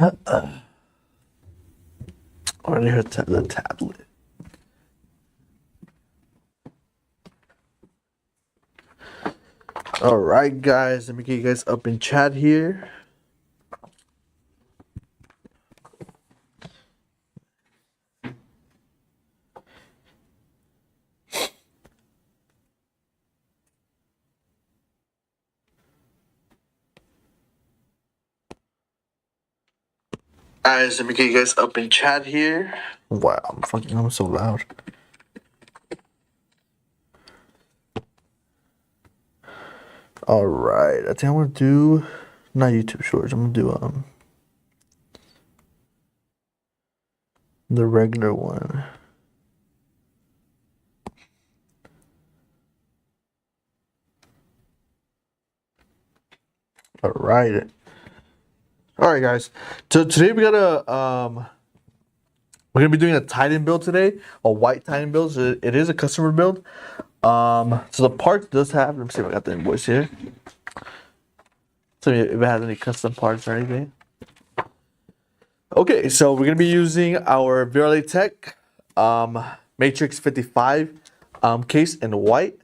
Already heard the tablet. All right, guys. Let me get you guys up in chat here. Guys, let me get you guys up in chat here. Wow, I'm so loud. All right, I think I'm gonna do not YouTube Shorts. I'm gonna do the regular one. All right, guys. So today we're gonna be doing a Titan build today, a white Titan build. So it is a customer build. So the parts does have. Let me see if I got the invoice here. So if it has any custom parts or anything. Okay, so we're gonna be using our Verily Tech Matrix 55 case in white.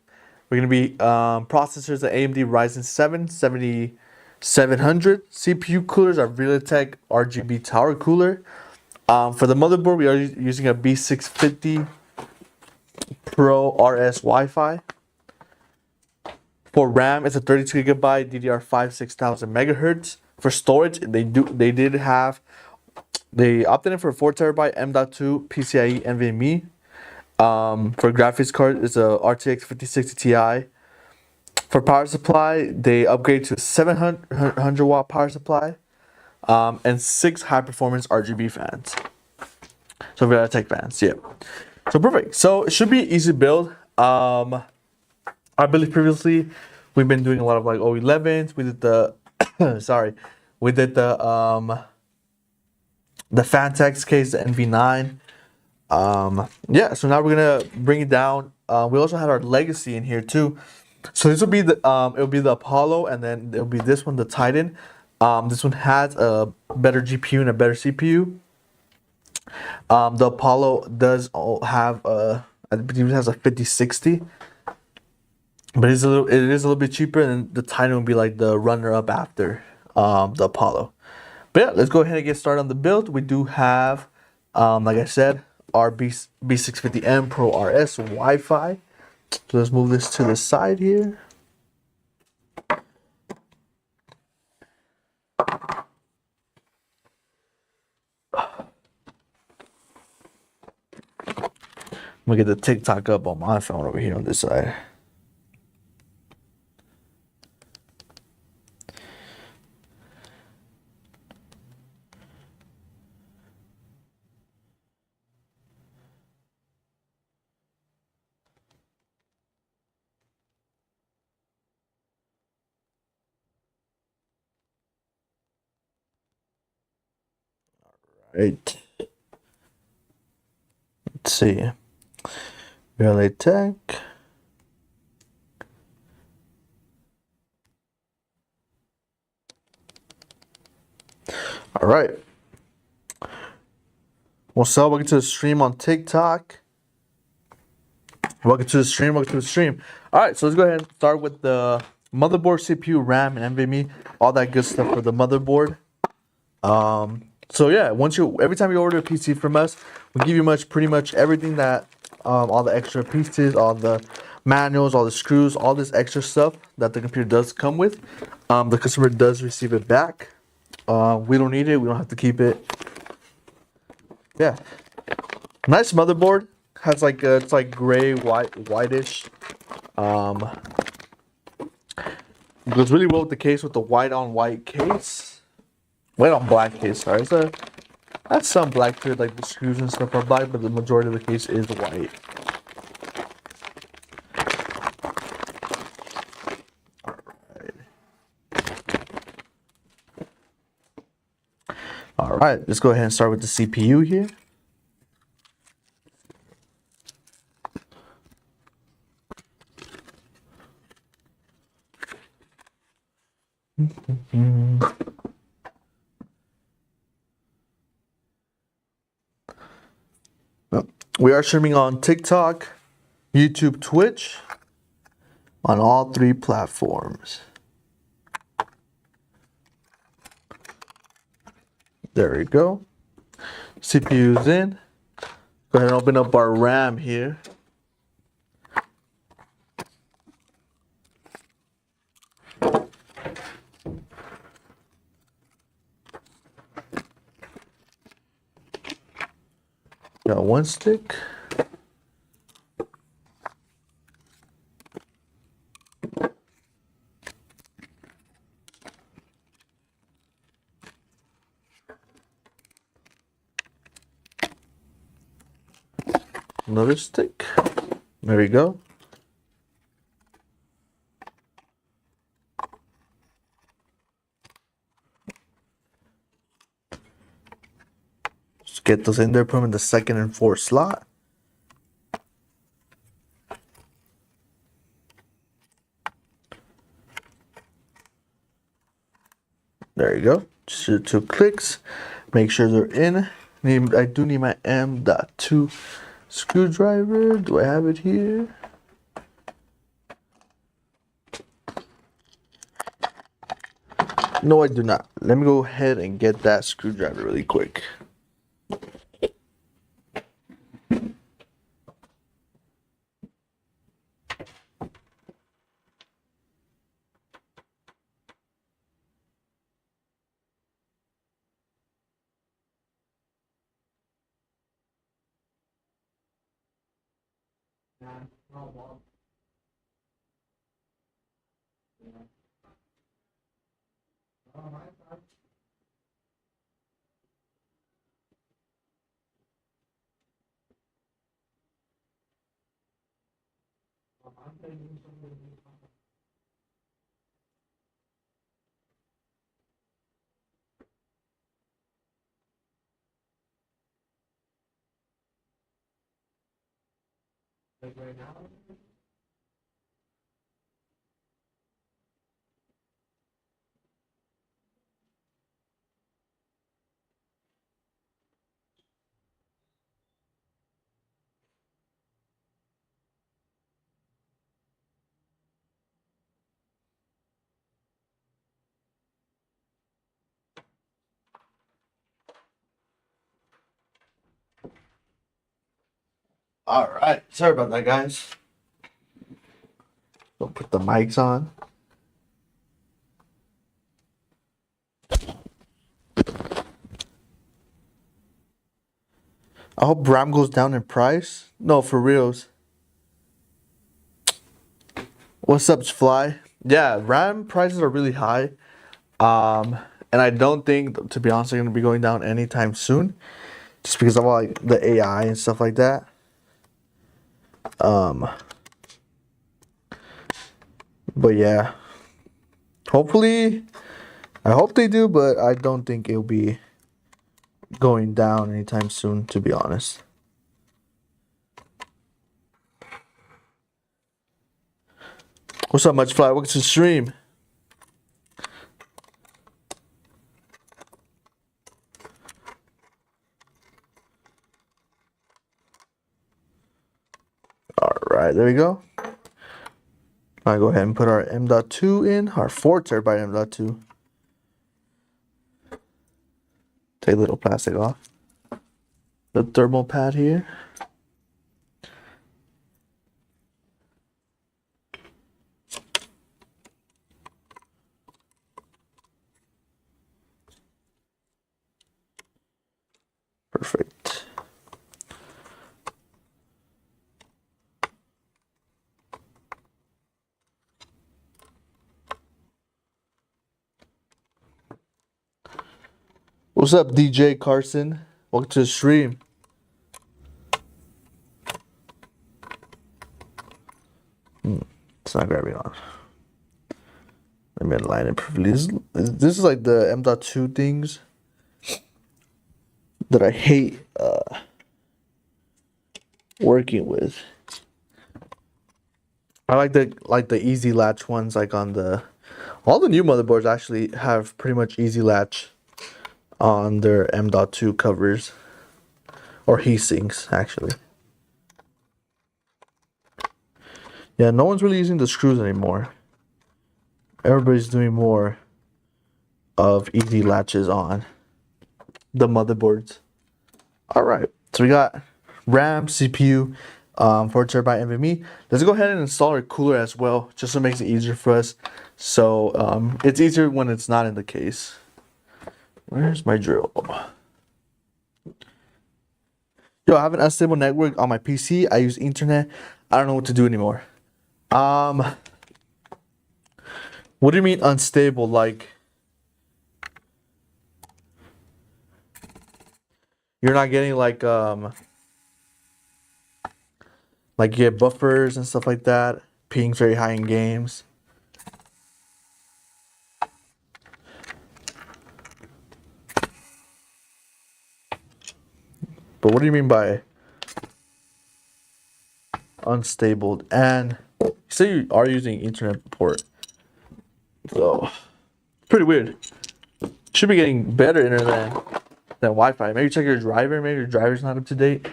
We're gonna be processors at AMD Ryzen 7 7700. CPU coolers are Verily Tech RGB Tower Cooler. For the motherboard, we are using a B650 Pro RS Wi-Fi. For RAM, it's a 32 gigabyte DDR5 6000 megahertz. For storage, they opted in for a 4 terabyte M.2 PCIe NVMe. For graphics card, it's a RTX 5060 Ti. For power supply, they upgrade to 700 watt power supply, and 6 high performance RGB fans. So Verily Tech fans, yeah. So perfect. So it should be easy build. I believe previously we've been doing a lot of like O11s. We did the we did the Fantex case, the NV9. Yeah, so now we're gonna bring it down. We also had our Legacy in here too. So this will be it'll be the Apollo, and then it'll be this one, the Titan. This one has a better GPU and a better CPU. The Apollo does have I believe it has a 5060. But it is a little bit cheaper, and the Titan will be like the runner-up after the Apollo. But yeah, let's go ahead and get started on the build. We do have, like I said, our B650M Pro RS Wi-Fi. So let's move this to the side here. I'm gonna get the TikTok up on my phone over here on this side. Right. Let's see. Relay Tech. All right. What's up? Welcome to the stream on TikTok. Welcome to the stream. All right, so let's go ahead and start with the motherboard, CPU, RAM, and NVMe, all that good stuff for the motherboard. So yeah, every time you order a PC from us, we give you pretty much everything that all the extra pieces, all the manuals, all the screws, all this extra stuff that the computer does come with. The customer does receive it back. We don't need it. We don't have to keep it. Yeah, nice motherboard. Has like it's like gray, whitish. Goes really well with the case, with the white on white case. White on black case, sorry. That's some black to it, like the screws and stuff are black, but the majority of the case is white. All right, let's go ahead and start with the CPU here. We are streaming on TikTok, YouTube, Twitch, on all 3 platforms. There we go. CPU's in. Go ahead and open up our RAM here. Got 1 stick. Another stick. There we go. Just get those in there, put them in the 2nd and 4th slot. There you go. Just do 2 clicks. Make sure they're in. I do need my M.2 screwdriver. Do I have it here? No, I do not. Let me go ahead and get that screwdriver really quick. All right. Sorry about that, guys. Don't put the mics on. I hope RAM goes down in price. No, for reals. What's up, Fly? Yeah, RAM prices are really high. And I don't think, to be honest, they're gonna be going down anytime soon. Just because of all, like the AI and stuff like that. But yeah. Hopefully, I hope they do, but I don't think it'll be going down anytime soon, to be honest. What's up, Much Fly? Welcome to the stream. Alright, there we go. I'll go ahead and put our M.2 in, our 4 terabyte M.2. Take a little plastic off. The thermal pad here. Perfect. What's up, DJ Carson? Welcome to the stream. It's not grabbing on. Let me align it perfectly. This is like the M.2 things that I hate working with. I like the easy latch ones, like on all the new motherboards actually have pretty much easy latch on their M.2 covers or heat sinks actually. Yeah, no one's really using the screws anymore. Everybody's doing more of easy latches on the motherboards. All right, so we got RAM, CPU, 4 TB NVMe. Let's go ahead and install our cooler as well, just so it makes it easier for us. So it's easier when it's not in the case. Where's my drill? Yo, I have an unstable network on my PC. I use internet. I don't know what to do anymore. What do you mean unstable? Like you're not getting like you get buffers and stuff like that. Ping's very high in games. But what do you mean by unstable? And you say you are using internet port. So pretty weird. Should be getting better internet than Wi-Fi. Maybe check your driver. Maybe your driver's not up to date.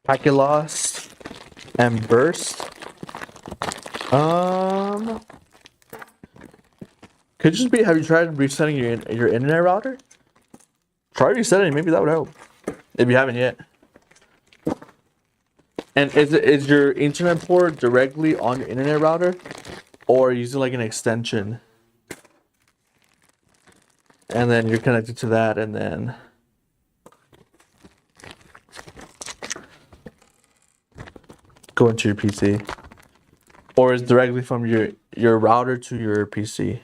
Packet loss and burst. Could just be. Have you tried resetting your internet router? Try resetting. Maybe that would help. If you haven't yet. And is your internet port directly on your internet router, or using like an extension? And then you're connected to that, and then go into your PC, or is directly from your router to your PC.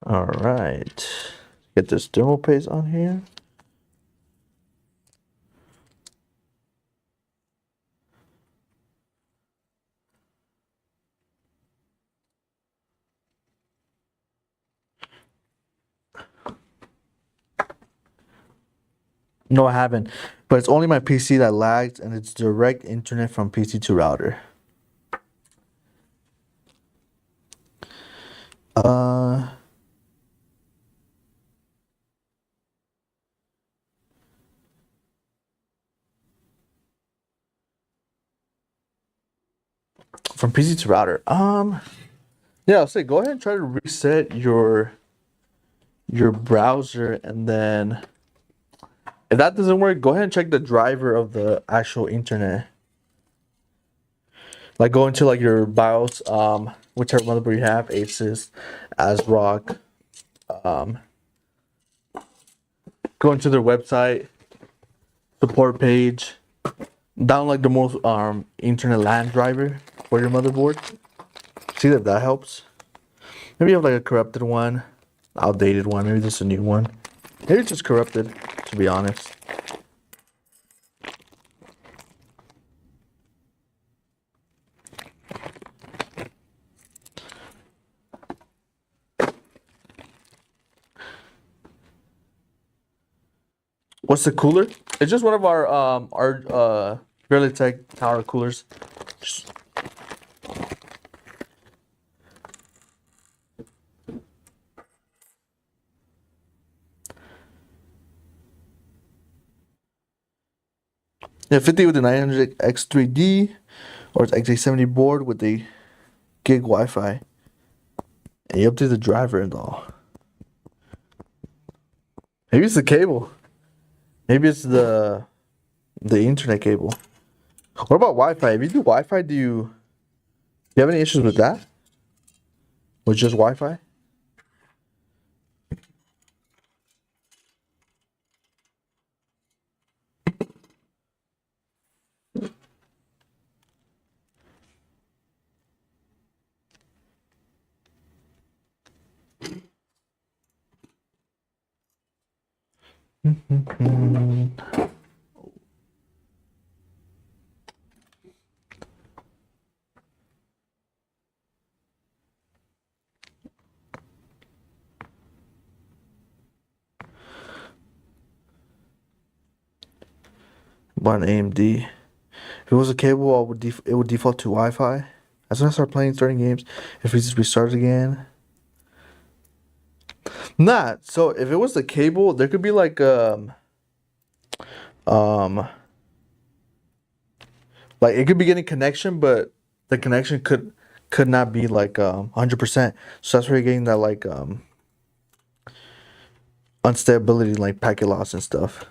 All right, get this demo paste on here. No, I haven't, but it's only my PC that lags, and it's direct internet from PC to router. From PC to router. Yeah, I'll say go ahead and try to reset your browser, and then if that doesn't work, go ahead and check the driver of the actual internet. Like go into like your BIOS, whichever motherboard you have, Asus, ASRock. Go into their website, support page, download the most internet LAN driver for your motherboard. See if that helps. Maybe you have like a corrupted one, outdated one, maybe just a new one. Maybe it's just corrupted, to be honest. What's the cooler? It's just one of our Veritech tower coolers. Yeah, 50 with the 900 X3D, or it's X870 board with the gig Wi-Fi. And you update the driver and all. Maybe it's the cable. Maybe it's the internet cable. What about Wi-Fi? If you do Wi-Fi, do you have any issues with that? With just Wi-Fi? One AMD. If it was a cable, it would default to Wi-Fi. As soon as I start playing certain games, if we just restart again. Nah, so if it was the cable, there could be like um like it could be getting connection, but the connection could not be like 100%. So that's where you're getting that like instability, like packet loss and stuff.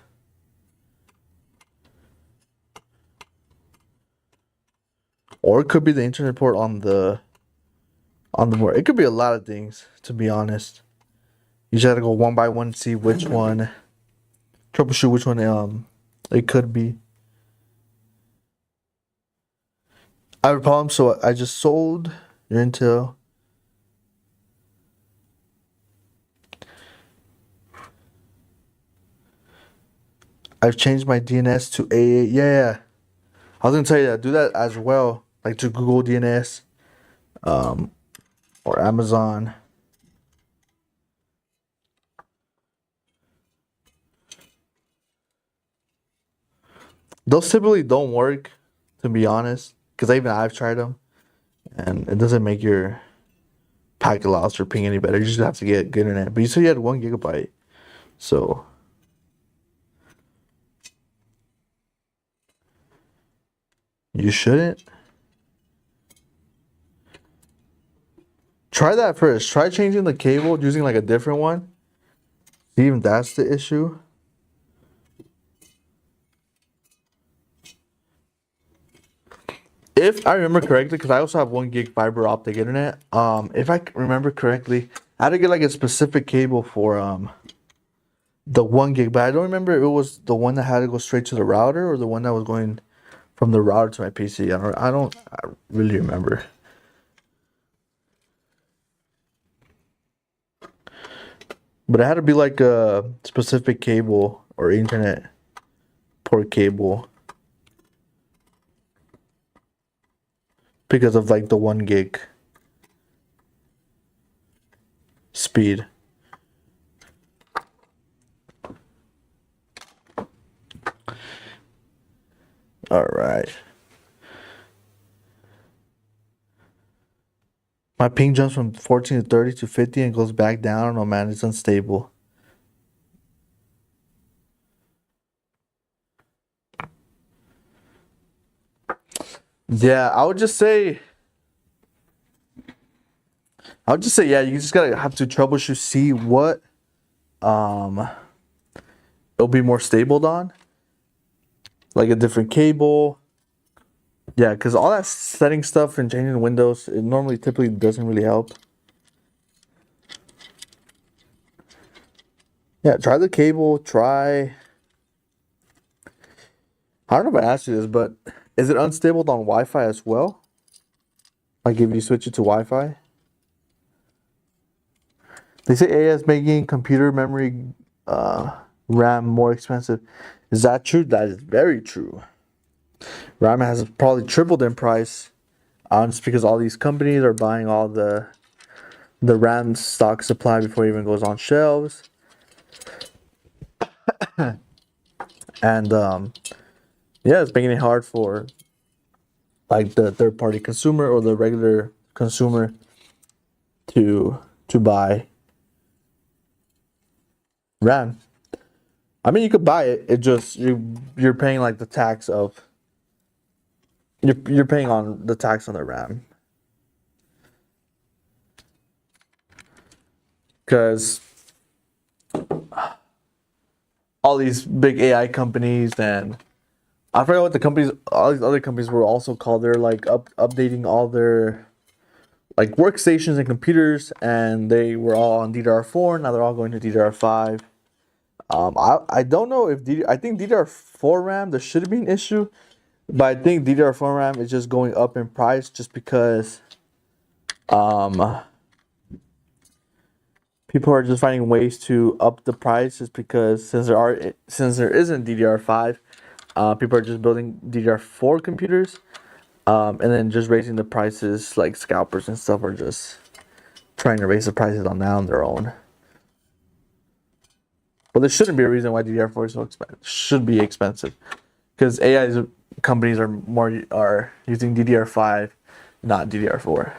Or it could be the internet port on the board. It could be a lot of things, to be honest. You just gotta go one by one, see which one, troubleshoot which one it could be. I have a problem, so I just sold your Intel. I've changed my DNS to AA. Yeah. I was gonna tell you that. Do that as well, like to Google DNS, or Amazon. Those typically don't work, to be honest, because I've tried them, and it doesn't make your packet loss or ping any better. You just have to get good internet. But you said you had 1 GB, so you shouldn't. Try that first. Try changing the cable using like a different one. See if that's the issue. If I remember correctly, because I also have 1 gig fiber optic internet. If I remember correctly, I had to get like a specific cable for the 1 gig, but I don't remember if it was the one that had to go straight to the router or the one that was going from the router to my PC. I don't really remember. But it had to be like a specific cable or internet port cable because of like the 1 gig speed. All right. My ping jumps from 14 to 30 to 50 and goes back down. Oh man, it's unstable. Yeah, I would just say, yeah, you just gotta have to troubleshoot, see what it'll be more stable on, like a different cable. Yeah, because all that setting stuff and changing the windows, it normally typically doesn't really help. Yeah, try the cable. I don't know if I asked you this, but is it unstable on Wi-Fi as well? Like if you switch it to Wi-Fi? They say AI is making computer memory RAM more expensive. Is that true? That is very true. RAM has probably tripled in price, just because all these companies are buying all the RAM stock supply before it even goes on shelves. And yeah, it's making it hard for like the third party consumer or the regular consumer to buy RAM. I mean, you could buy it. It just you're paying like the tax of you're paying on the tax on the RAM. Because all these big AI companies and I forgot what the companies, all these other companies were also called. They're like updating all their like workstations and computers, and they were all on DDR4. Now they're all going to DDR5. I don't know if I think DDR4 RAM there should be an issue, but I think DDR4 RAM is just going up in price just because people are just finding ways to up the prices because since there isn't DDR5, people are just building DDR4 computers, and then just raising the prices. Like scalpers and stuff are just trying to raise the prices on their own. But there shouldn't be a reason why DDR4 is so expensive. Should be expensive because AI companies are using DDR5, not DDR4.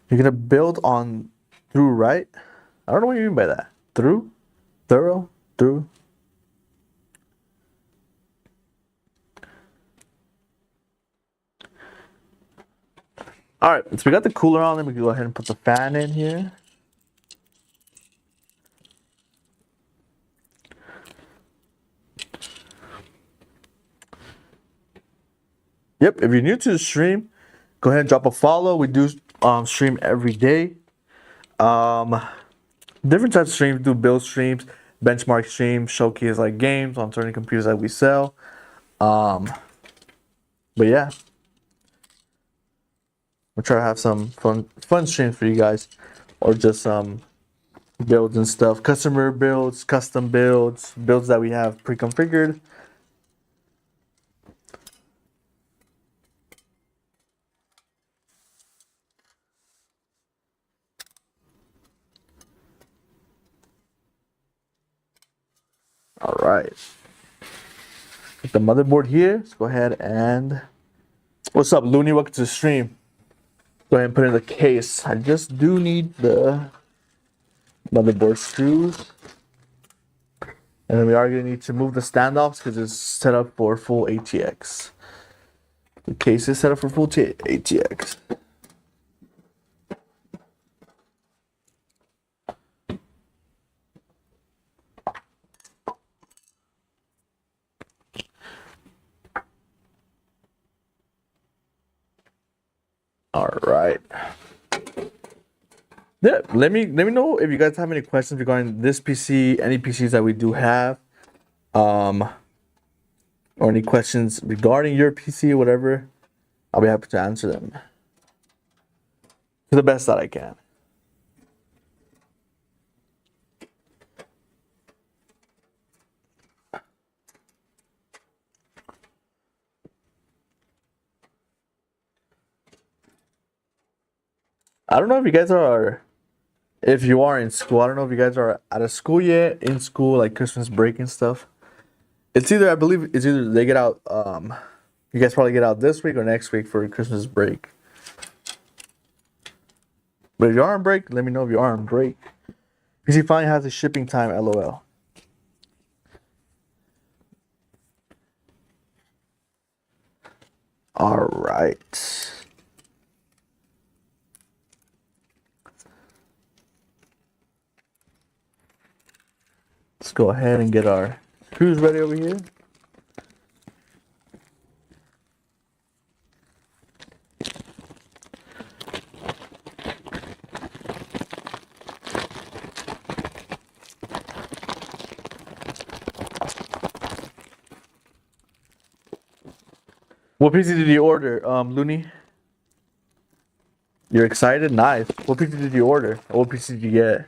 You're gonna build on through, right? I don't know what you mean by that. Through? Thorough? Through? Alright, so we got the cooler on. Let me go ahead and put the fan in here. Yep, if you're new to the stream, go ahead and drop a follow. We do stream every day. Different types of streams. We do build streams, benchmark streams, showcase like games on certain computers that we sell. But yeah, we'll try to have some fun streams for you guys, or just builds and stuff, customer builds, custom builds, builds that we have pre-configured. All right, put the motherboard here. Let's go ahead and what's up, Looney? Welcome to the stream. Go ahead and put it in the case. I just do need the motherboard screws. And then we are going to need to move the standoffs because it's set up for full ATX. The case is set up for full ATX. All right. Yeah, let me know if you guys have any questions regarding this PC, any PCs that we do have, or any questions regarding your PC or whatever. I'll be happy to answer them to the best that I can. I don't know if you guys are, if you are in school. I don't know if you guys are out of school yet, in school, like Christmas break and stuff. It's either, I believe it's either they get out, you guys probably get out this week or next week for Christmas break. But if you are on break, let me know if you are on break. PC finally has a shipping time, LOL. All right. Let's go ahead and get our screws ready over here. What PC did you order, Looney? You're excited? Nice. What PC did you order? What PC did you get?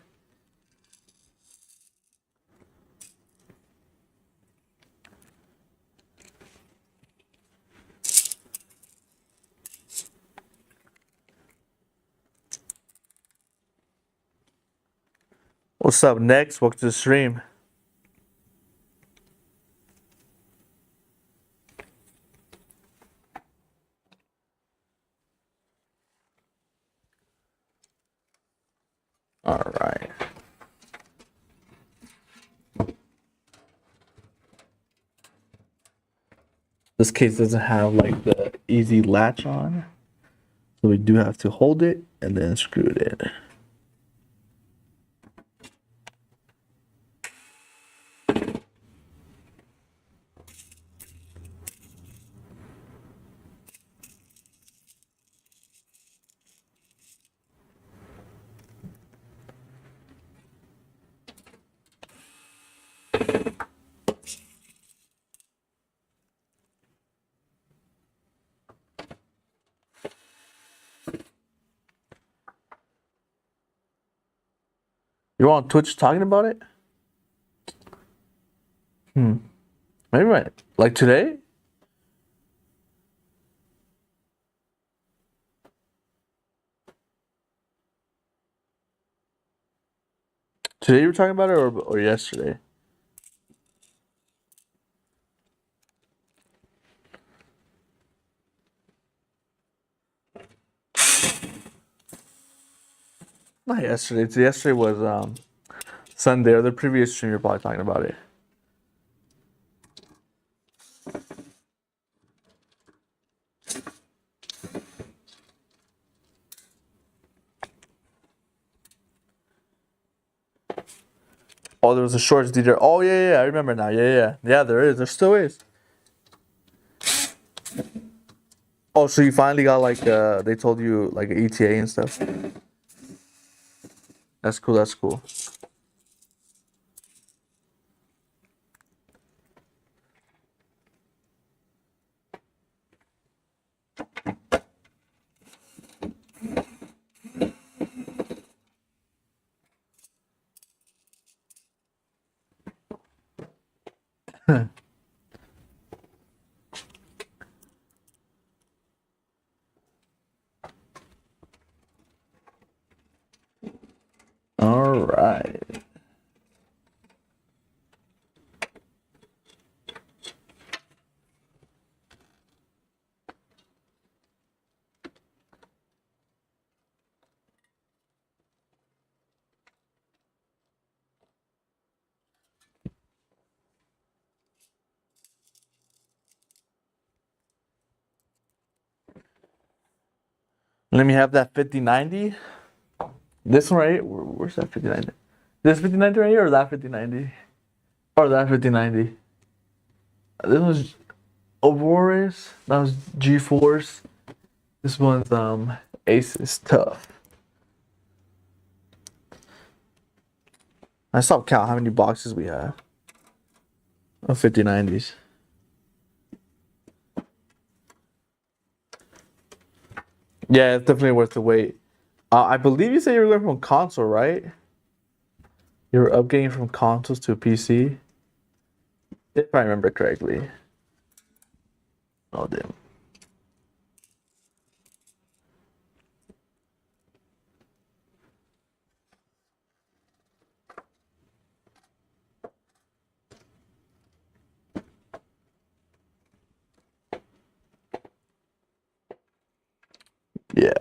What's up, next? Welcome to the stream. All right. This case doesn't have like the easy latch on, so we do have to hold it and then screw it in. You're on Twitch talking about it? Maybe right. Like today? Today you were talking about it, or yesterday? Not yesterday. Yesterday was Sunday, or the previous stream. You're probably talking about it. Oh, there was a shorts DDR. Oh yeah, I remember now. Yeah. There is. There still is. Oh, so you finally got like they told you like an ETA and stuff. That's cool. That's cool. All right. Let me have that 5090. This one right here. Where's that 5090? This 5090 right here, or that 5090? Or that 5090? This one's Aurora's. That was GeForce. This one's Asus Tough. I stopped count how many boxes we have of 5090s. Yeah, it's definitely worth the wait. I believe you said you were going from console, right? You were upgrading from consoles to a PC. If I remember correctly. Oh, damn. Yeah.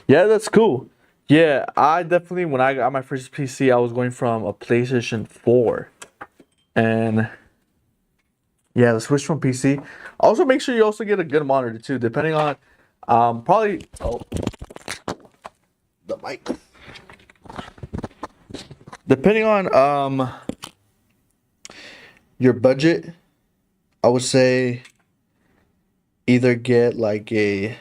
Yeah, that's cool. Yeah, I definitely, when I got my first PC, I was going from a PlayStation 4. And yeah, the switch from PC. Also, make sure you also get a good monitor too, depending on, probably, oh, the mic. Depending on, your budget, I would say either get like a,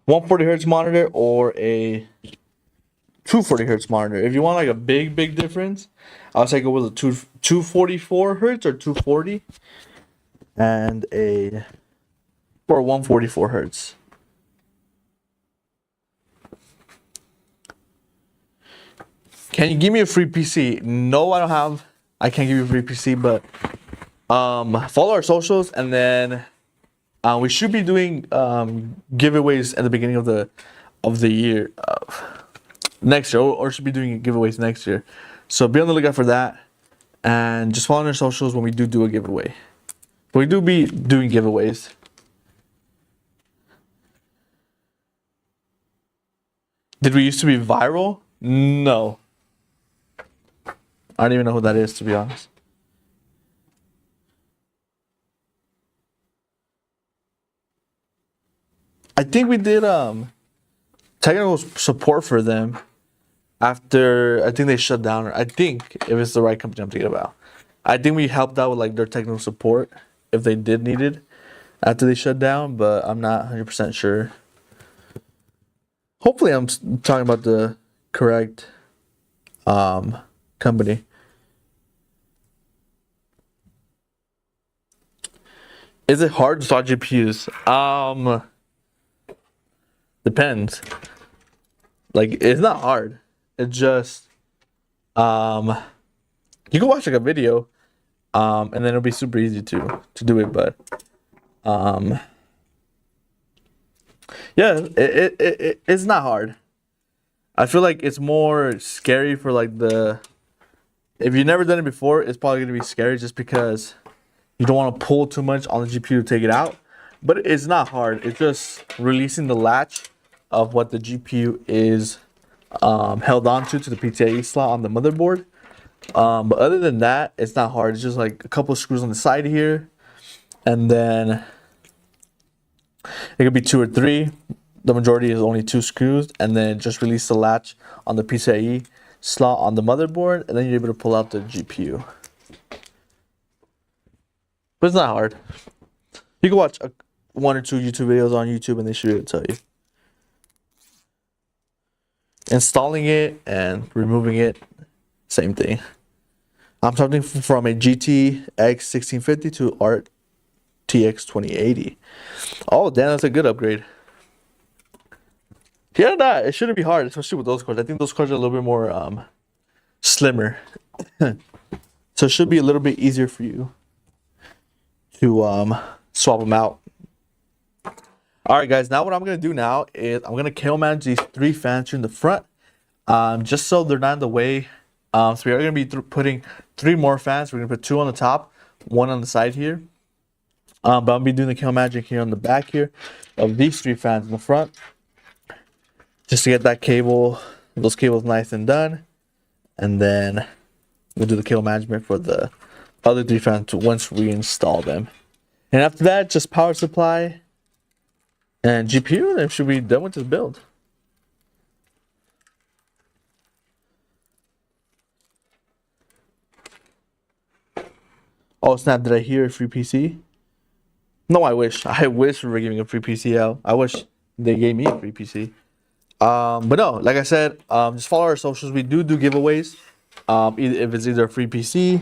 140 hertz monitor or a 240 hertz monitor. If you want like a big difference, I would say go with a 244 hertz or 240 and a or 144 hertz. Can you give me a free PC? No, I don't have. I can't give you a free PC, but follow our socials, and then we should be doing giveaways at the beginning of the year, next year, or should be doing giveaways next year. So be on the lookout for that, and just follow our socials when we do a giveaway. We do be doing giveaways. Did we used to be viral? No. I don't even know who that is, to be honest. I think we did technical support for them after I think they shut down. I think if it's the right company I'm thinking about. I think we helped out with like their technical support if they did need it after they shut down, but I'm not 100% sure. Hopefully I'm talking about the correct company. Is it hard to start GPUs? Depends. Like, it's not hard. It's just you can watch like a video and then it'll be super easy to do it, but yeah, it's not hard. I feel like it's more scary for like the, if you've never done it before, it's probably gonna be scary just because you don't want to pull too much on the GPU to take it out. But it's not hard. It's just releasing the latch of what the GPU is held onto to the PCIe slot on the motherboard. But other than that, it's not hard. It's just like a couple of screws on the side here, and then it could be 2 or 3. The majority is only 2 screws, and then just release the latch on the PCIe slot on the motherboard, and then you're able to pull out the GPU. But it's not hard. You can watch 1 or 2 YouTube videos on YouTube, and they should be able to tell you. Installing it and removing it, same thing. I'm jumping from a GTX 1650 to RTX 2080. Oh, damn, that's a good upgrade. Yeah, nah, it shouldn't be hard, especially with those cards. I think those cards are a little bit more slimmer. So it should be a little bit easier for you to swap them out. All right, guys, now what I'm going to do now is I'm going to cable manage these 3 fans here in the front, just so they're not in the way. So we are going to be putting 3 more fans. We're going to put 2 on the top, 1 on the side here. But I'm going to be doing the cable managing here on the back here of these 3 fans in the front, just to get that cable, those cables nice and done. And then we'll do the cable management for the other 3 fans once we install them. And after that, just power supply and GPU, and should be done with this build. Oh snap, did I hear a free PC? No, I wish we were giving a free PC out. I wish they gave me a free PC. But no, like I said, just follow our socials. We do giveaways. If it's either a free PC,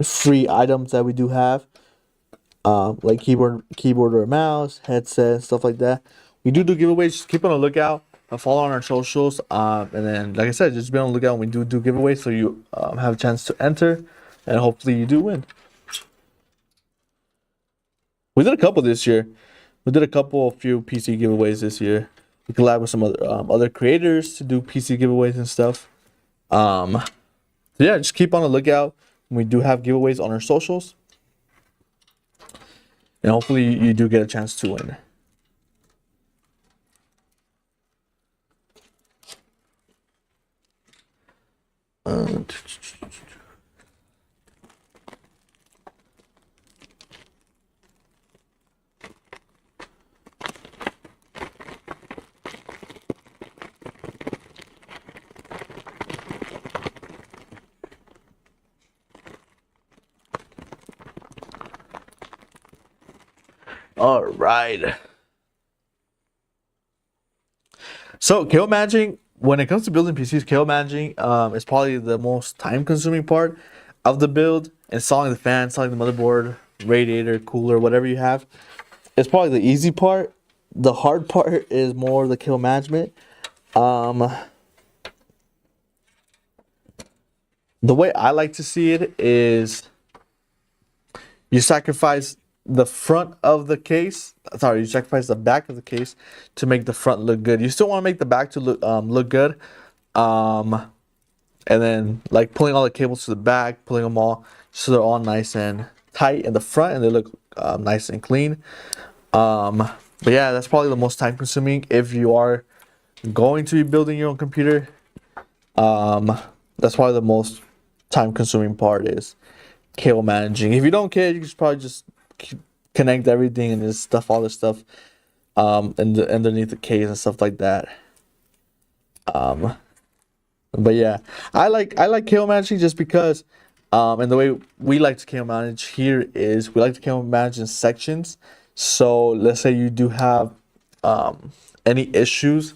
free items that we do have, like keyboard or mouse, headset, stuff like that. We do giveaways. Just keep on the lookout. Follow on our socials. And then, like I said, just be on the lookout when we do giveaways, so you have a chance to enter, and hopefully you do win. We did a couple this year. We did a few PC giveaways this year. We collab with some other creators to do PC giveaways and stuff. So yeah, just keep on the lookout. We do have giveaways on our socials, and hopefully you do get a chance to win. All right. So cable managing, when it comes to building PCs, cable managing is probably the most time-consuming part of the build. Installing the fan, installing the motherboard, radiator, cooler, whatever you have, it's probably the easy part. The hard part is more the cable management. The way I like to see it is you sacrifice the front of the case. Sorry, you sacrifice the back of the case to make the front look good. You still want to make the back to look good. And then like pulling all the cables to the back, pulling them all so they're all nice and tight in the front, and they look nice and clean. But yeah, that's probably the most time consuming if you are going to be building your own computer. That's probably the most time consuming part is cable managing. If you don't care, you can probably just connect everything and just stuff all this stuff underneath the case and stuff like that. But yeah, I like cable managing just because and the way we like to cable manage here is we like to cable manage in sections. So let's say you do have any issues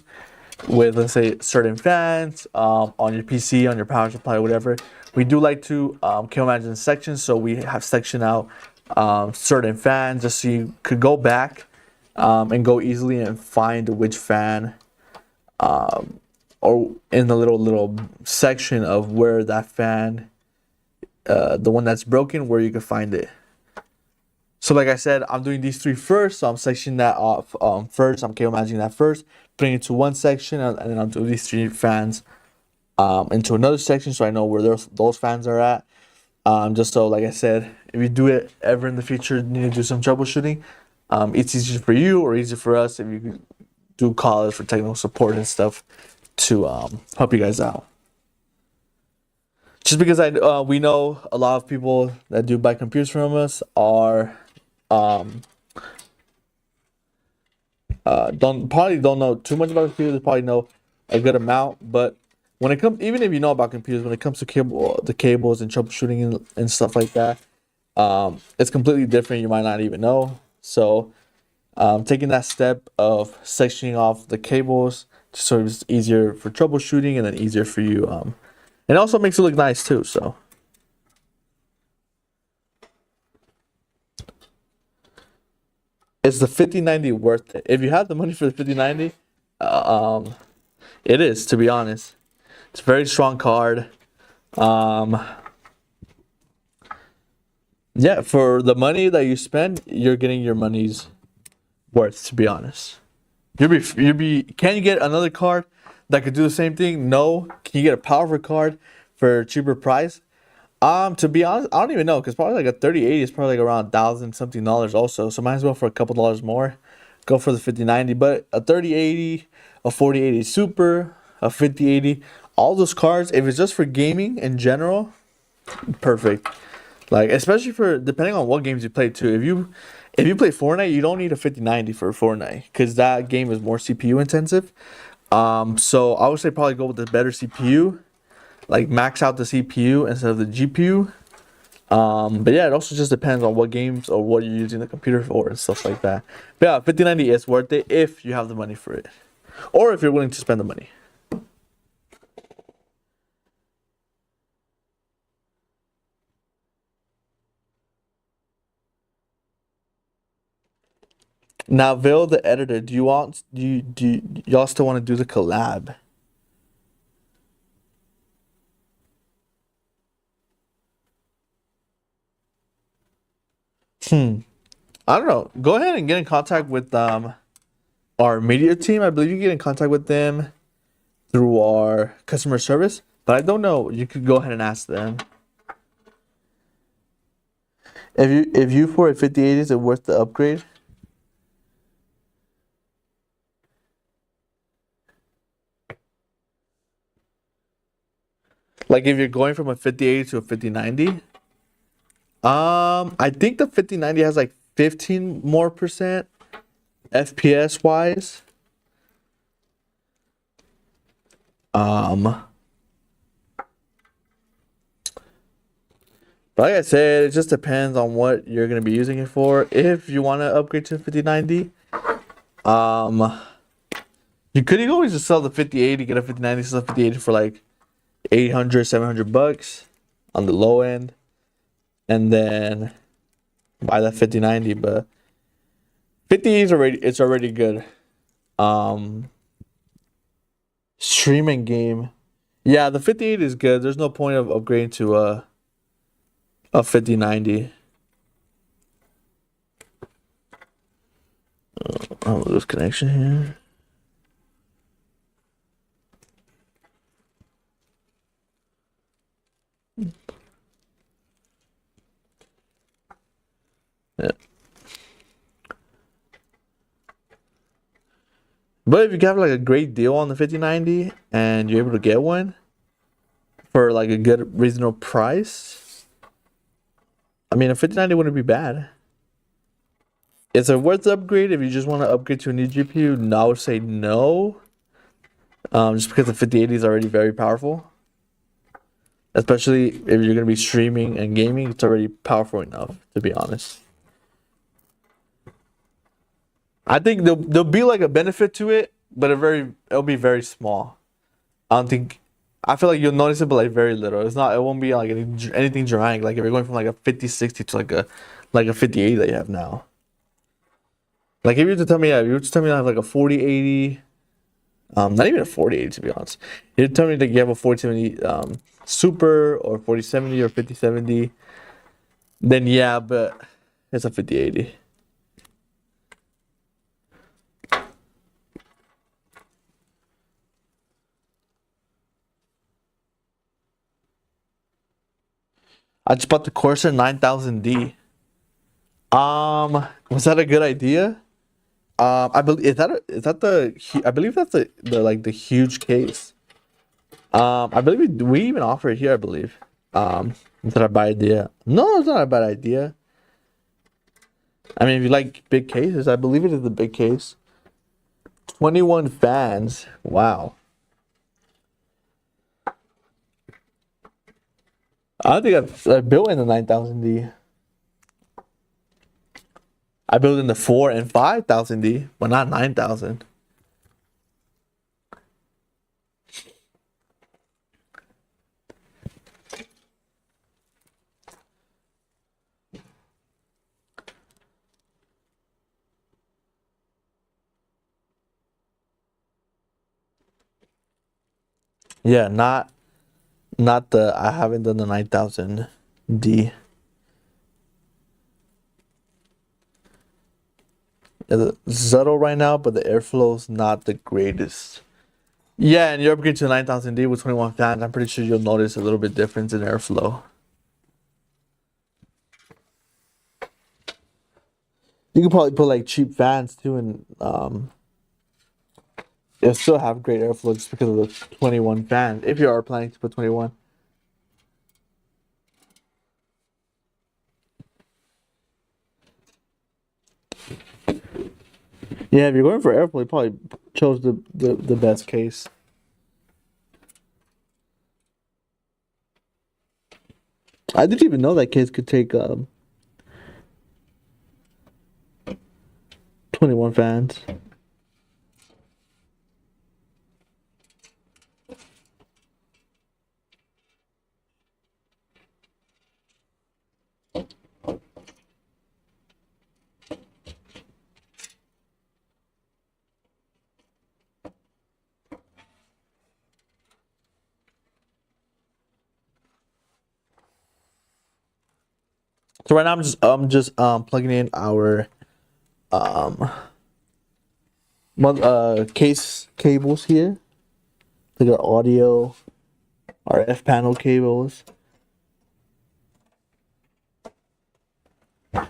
with, let's say, certain fans on your PC, on your power supply, whatever. We do like to cable manage in sections, so we have section out certain fans just so you could go back and go easily and find which fan or in the little section of where that fan, the one that's broken, where you can find it. So like I said, I'm doing these three first. So I'm sectioning that off first. I'm cable managing that first, putting it to one section, and then I'll do these three fans into another section, so I know where those fans are at. Just so, like I said, if you do it ever in the future, you need to do some troubleshooting. It's easier for you or easier for us if you do call us for technical support and stuff to help you guys out. Just because we know a lot of people that do buy computers from us are don't know too much about computers. They probably know a good amount, but when it comes, even if you know about computers, when it comes to the cables and troubleshooting and stuff like that, it's completely different. You might not even know. So taking that step of sectioning off the cables just so it's easier for troubleshooting and then easier for you. It also makes it look nice too. So. Is the 5090 worth it? If you have the money for the 5090, it is, to be honest. It's a very strong card. Yeah, for the money that you spend, you're getting your money's worth, to be honest. Can you get another card that could do the same thing? No. Can you get a powerful card for a cheaper price? To be honest, I don't even know, because probably like a 3080 is probably like around $1,000 something also. So might as well for a couple dollars more, go for the 5090. But a 3080, a 4080 Super, a 5080, all those cards, if it's just for gaming in general, perfect. Like especially for depending on what games you play too. If you play Fortnite, you don't need a 5090 for Fortnite because that game is more CPU intensive. So I would say probably go with the better CPU. Like max out the CPU instead of the GPU. But yeah, it also just depends on what games or what you're using the computer for and stuff like that. But yeah, 5090 is worth it if you have the money for it. Or if you're willing to spend the money. Now, Vil, the editor, y'all still want to do the collab? I don't know. Go ahead and get in contact with our media team. I believe you get in contact with them through our customer service, but I don't know. You could go ahead and ask them. If you for a 5080, is it worth the upgrade? Like if you're going from a 5080 to a 5090, I think the 5090 has like 15 more percent FPS wise. Like I said, it just depends on what you're gonna be using it for. If you want to upgrade to 5090, you could always just sell the 5080, get a 5090, sell the 5080 for like 800, 700 bucks on the low end, and then buy that 5090. But 50 is already good. Streaming game, yeah, the 58 is good. There's no point of upgrading to a 5090. Oh, lose connection here. Yeah. But if you have like a great deal on the 5090 and you're able to get one for like a good reasonable price, I mean a 5090 wouldn't be bad. Is it worth the upgrade if you just want to upgrade to a new GPU? No, I would say no. Just because the 5080 is already very powerful. Especially if you're gonna be streaming and gaming, it's already powerful enough, to be honest. I think there'll be like a benefit to it, but it'll be very small. I don't think I feel like you'll notice it, but like very little. It won't be like anything dramatic. Like if you're going from like a 5060 to like a 5080 that you have now. Like if you were to tell me, yeah, if you were to tell me I have like a 4080, not even a 4080 to be honest. You tell me that you have a 4070 Super or 4070 or 5070, then yeah, but It's a 5080. I just bought the Corsair 9000D. Was that a good idea? I believe I believe that's the like the huge case. I believe we even offer it here, I believe. Is that a bad idea? No, it's not a bad idea. I mean, if you like big cases, I believe it is the big case. 21 fans. Wow. I think I built in the 9000D. I built in the 4 and 5000D, but not 9000. Yeah, not the I haven't done the 9000D. It's subtle right now, but the airflow's not the greatest. Yeah, and you upgrade to 9000D with 21 fans, I'm pretty sure you'll notice a little bit difference in airflow. You could probably put like cheap fans too, and it'll still have great airflow just because of the 21 fans. If you are planning to put 21. Yeah, if you're going for airflow, you probably chose the best case. I didn't even know that case could take 21 fans. So right now I'm just plugging in our case cables here. Like our audio, our F panel cables. You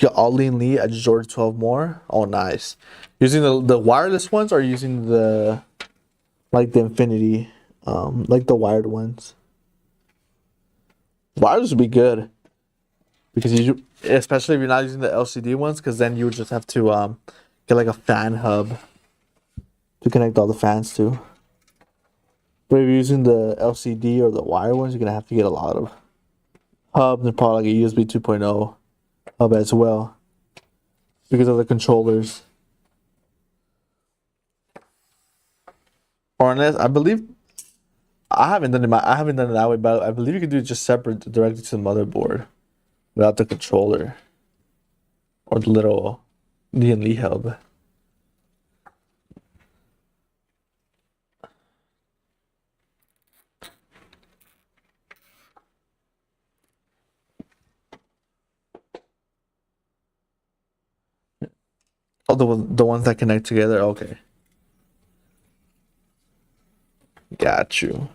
got all lean Lee. I just ordered 12 more. Oh, nice. Using the wireless ones or using the like the Infinity, like the wired ones. Wireless would be good because especially if you're not using the LCD ones, because then you would just have to get like a fan hub to connect all the fans to. But if you're using the LCD or the wire ones, you're gonna have to get a lot of hubs and probably like a USB 2.0 hub as well because of the controllers. Or unless I believe I haven't done it that way, but I believe you can do it just separate directly to the motherboard without the controller or the little D&D hub. Oh, the ones that connect together. Okay, got you.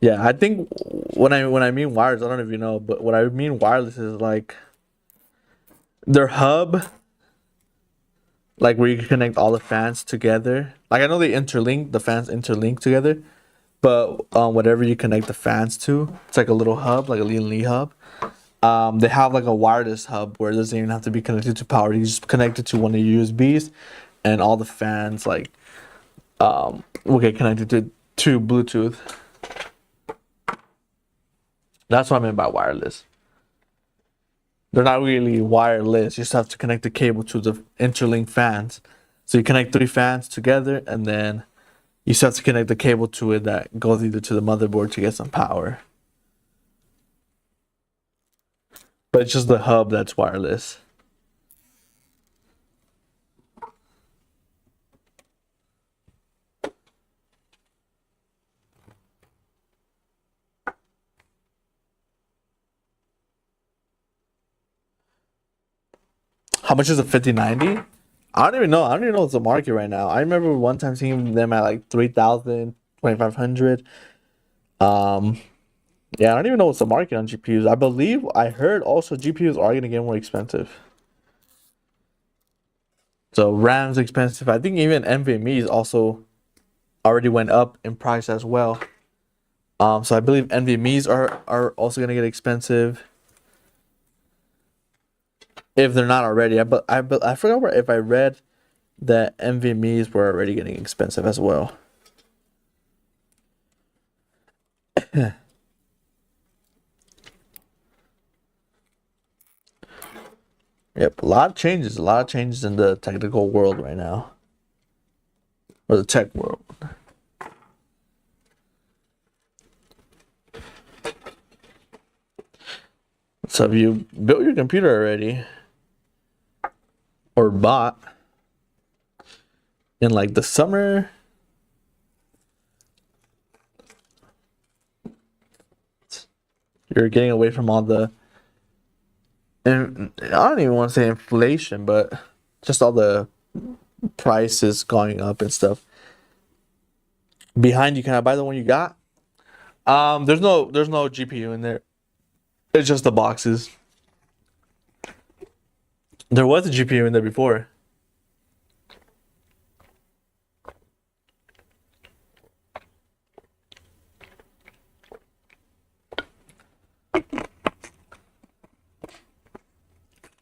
Yeah, I think when I mean wireless, I don't know if you know, but what I mean wireless is like their hub, like where you can connect all the fans together. Like I know the fans interlink together, but whatever you connect the fans to, it's like a little hub, like a Lee hub. They have like a wireless hub where it doesn't even have to be connected to power. You just connect it to one of your USBs, and all the fans like will get connected to Bluetooth. That's what I meant by wireless. They're not really wireless. You just have to connect the cable to the interlink fans. So you connect 3 fans together, and then you just have to connect the cable to it that goes either to the motherboard to get some power. But it's just the hub that's wireless. How much is a 5090? I don't even know. I don't even know what's the market right now. I remember one time seeing them at like 3,000, 2,500. Um, yeah, I don't even know what's the market on GPUs. I believe I heard also GPUs are gonna get more expensive. So RAM's expensive. I think even NVMe's also already went up in price as well. So I believe NVMe's are also gonna get expensive if they're not already. I forgot where if I read that NVMe's were already getting expensive as well. Yep, a lot of changes in the technical world right now, or the tech world. So if you built your computer already or bought in like the summer, you're getting away from all the, and I don't even want to say inflation, but just all the prices going up and stuff. Behind you, can I buy the one you got? There's no GPU in there. It's just the boxes. There was a GPU in there before.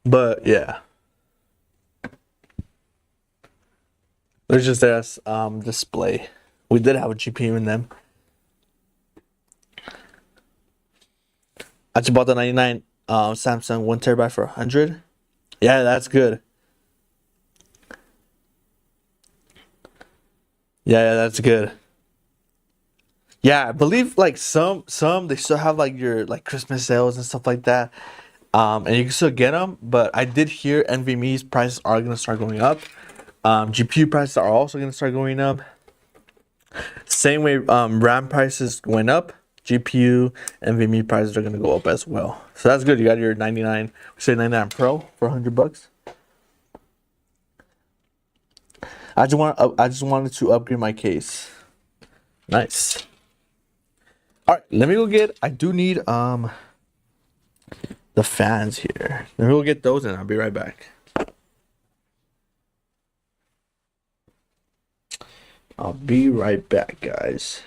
But yeah. There's just this display. We did have a GPU in them. I just bought the 99 Samsung 1 TB for 100. Yeah, that's good. Yeah, that's good. Yeah, I believe like some they still have like your like Christmas sales and stuff like that. And you can still get them, but I did hear NVMe's prices are gonna start going up. GPU prices are also gonna start going up. Same way RAM prices went up, GPU NVMe prices are gonna go up as well. So that's good. You got your 99, we say 99 Pro for $100. I just wanted to upgrade my case. Nice. All right, let me go get. I do need the fans here. Let me go get those, and I'll be right back. I'll be right back, guys.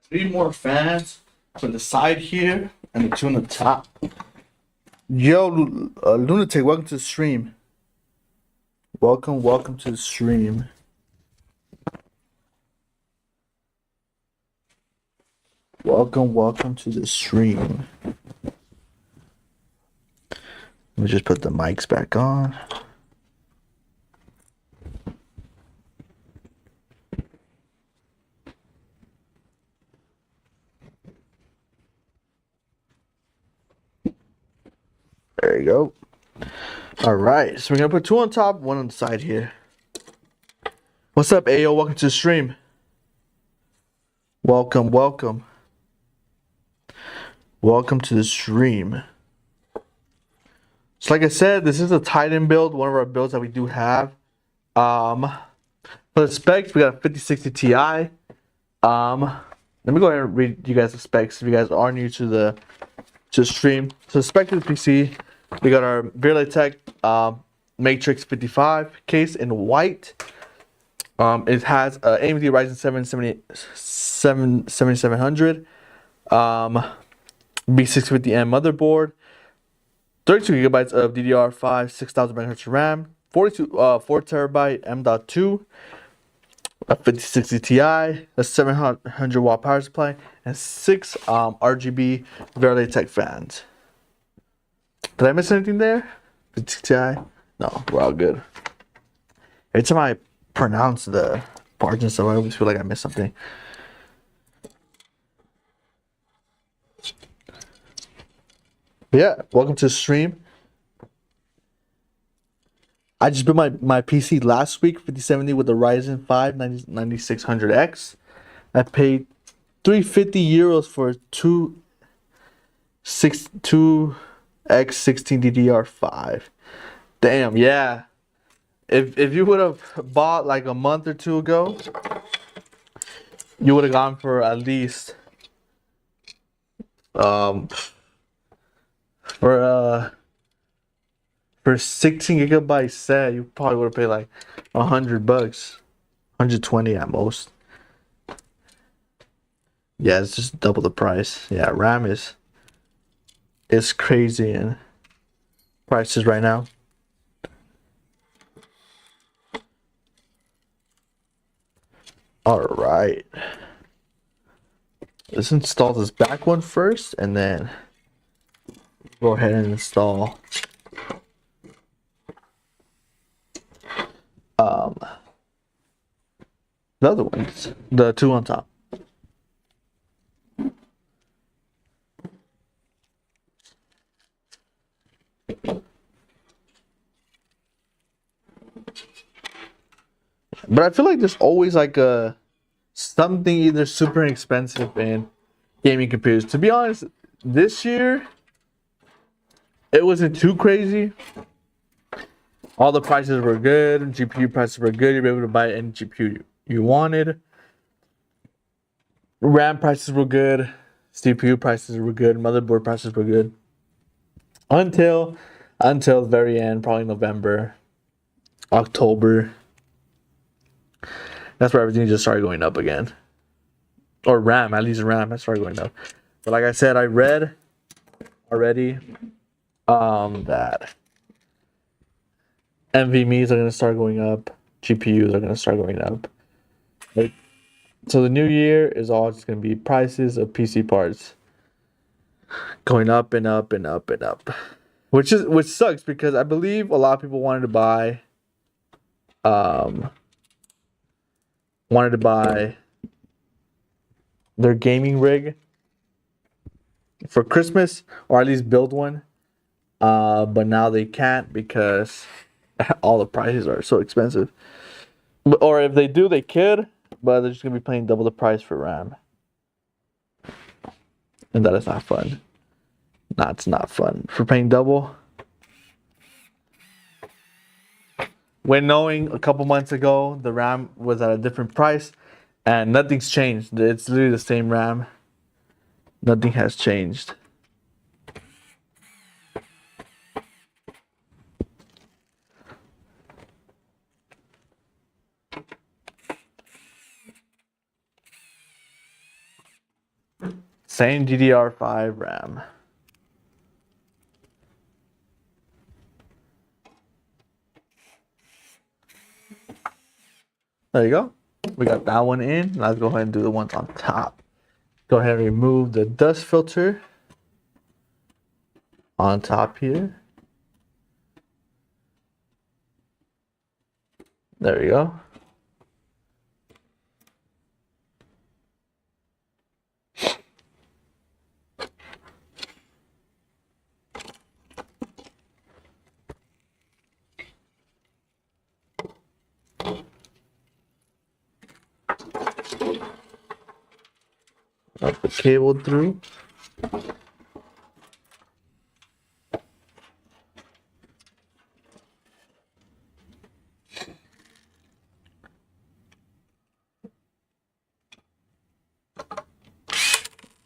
3 more fans from the side here and the 2 on the top. Yo, Lunatic, welcome to the stream. Welcome to the stream. Welcome to the stream. Let me just put the mics back on. There you go. All right, so we're gonna put 2 on top, 1 on the side here. What's up, Ayo? Welcome to the stream. Welcome to the stream. So like I said, this is a Titan build, one of our builds that we do have. For the specs, we got a 5060 Ti. Let me go ahead and read you guys the specs if you guys are new to the stream. So the spec of the PC, we got our Tech Matrix 55 case in white. It has AMD Ryzen 7 7700 B650M motherboard, 32 gigabytes of DDR5 6000 MHz RAM, 4 terabyte M.2, a 5060 Ti, a 700 watt power supply, and 6 RGB Tech fans. Did I miss anything there? 50 Ti? No, we're all good. Every time I pronounce the parts and stuff, I always feel like I missed something. But yeah, welcome to the stream. I just built my PC last week, 5070 with the Ryzen 5 9600X. I paid 350 euros for 2x16 DDR5. Damn, yeah. If you would have bought like a month or 2 ago, you would have gone for at least for 16 gigabyte set, you probably would have paid like $100, 120 at most. Yeah, it's just double the price. Yeah, RAM is crazy in prices right now. All right, let's install this back one first, and then go ahead and install the other ones, the 2 on top. But I feel like there's always like something either super expensive in gaming computers. To be honest, this year it wasn't too crazy. All the prices were good. GPU prices were good. You were able to buy any GPU you wanted. RAM prices were good. CPU prices were good. Motherboard prices were good. Until the very end, probably November, October. That's where everything just started going up again. Or RAM, at least RAM, that started going up. But like I said, I read already that NVMEs are going to start going up. GPUs are going to start going up. So the new year is all just going to be prices of PC parts going up and up and up and up. Which sucks because I believe a lot of people wanted to buy their gaming rig for Christmas, or at least build one. But now they can't because all the prices are so expensive. Or if they do, they could, but they're just gonna be paying double the price for RAM. And that is not fun. Nah, it's not fun. For paying double. When knowing a couple months ago the RAM was at a different price and nothing's changed. It's literally the same RAM. Nothing has changed. Same DDR5 RAM. There you go. We got that one in. Let's go ahead and do the ones on top. Go ahead and remove the dust filter on top here. There we go. Up the cable through.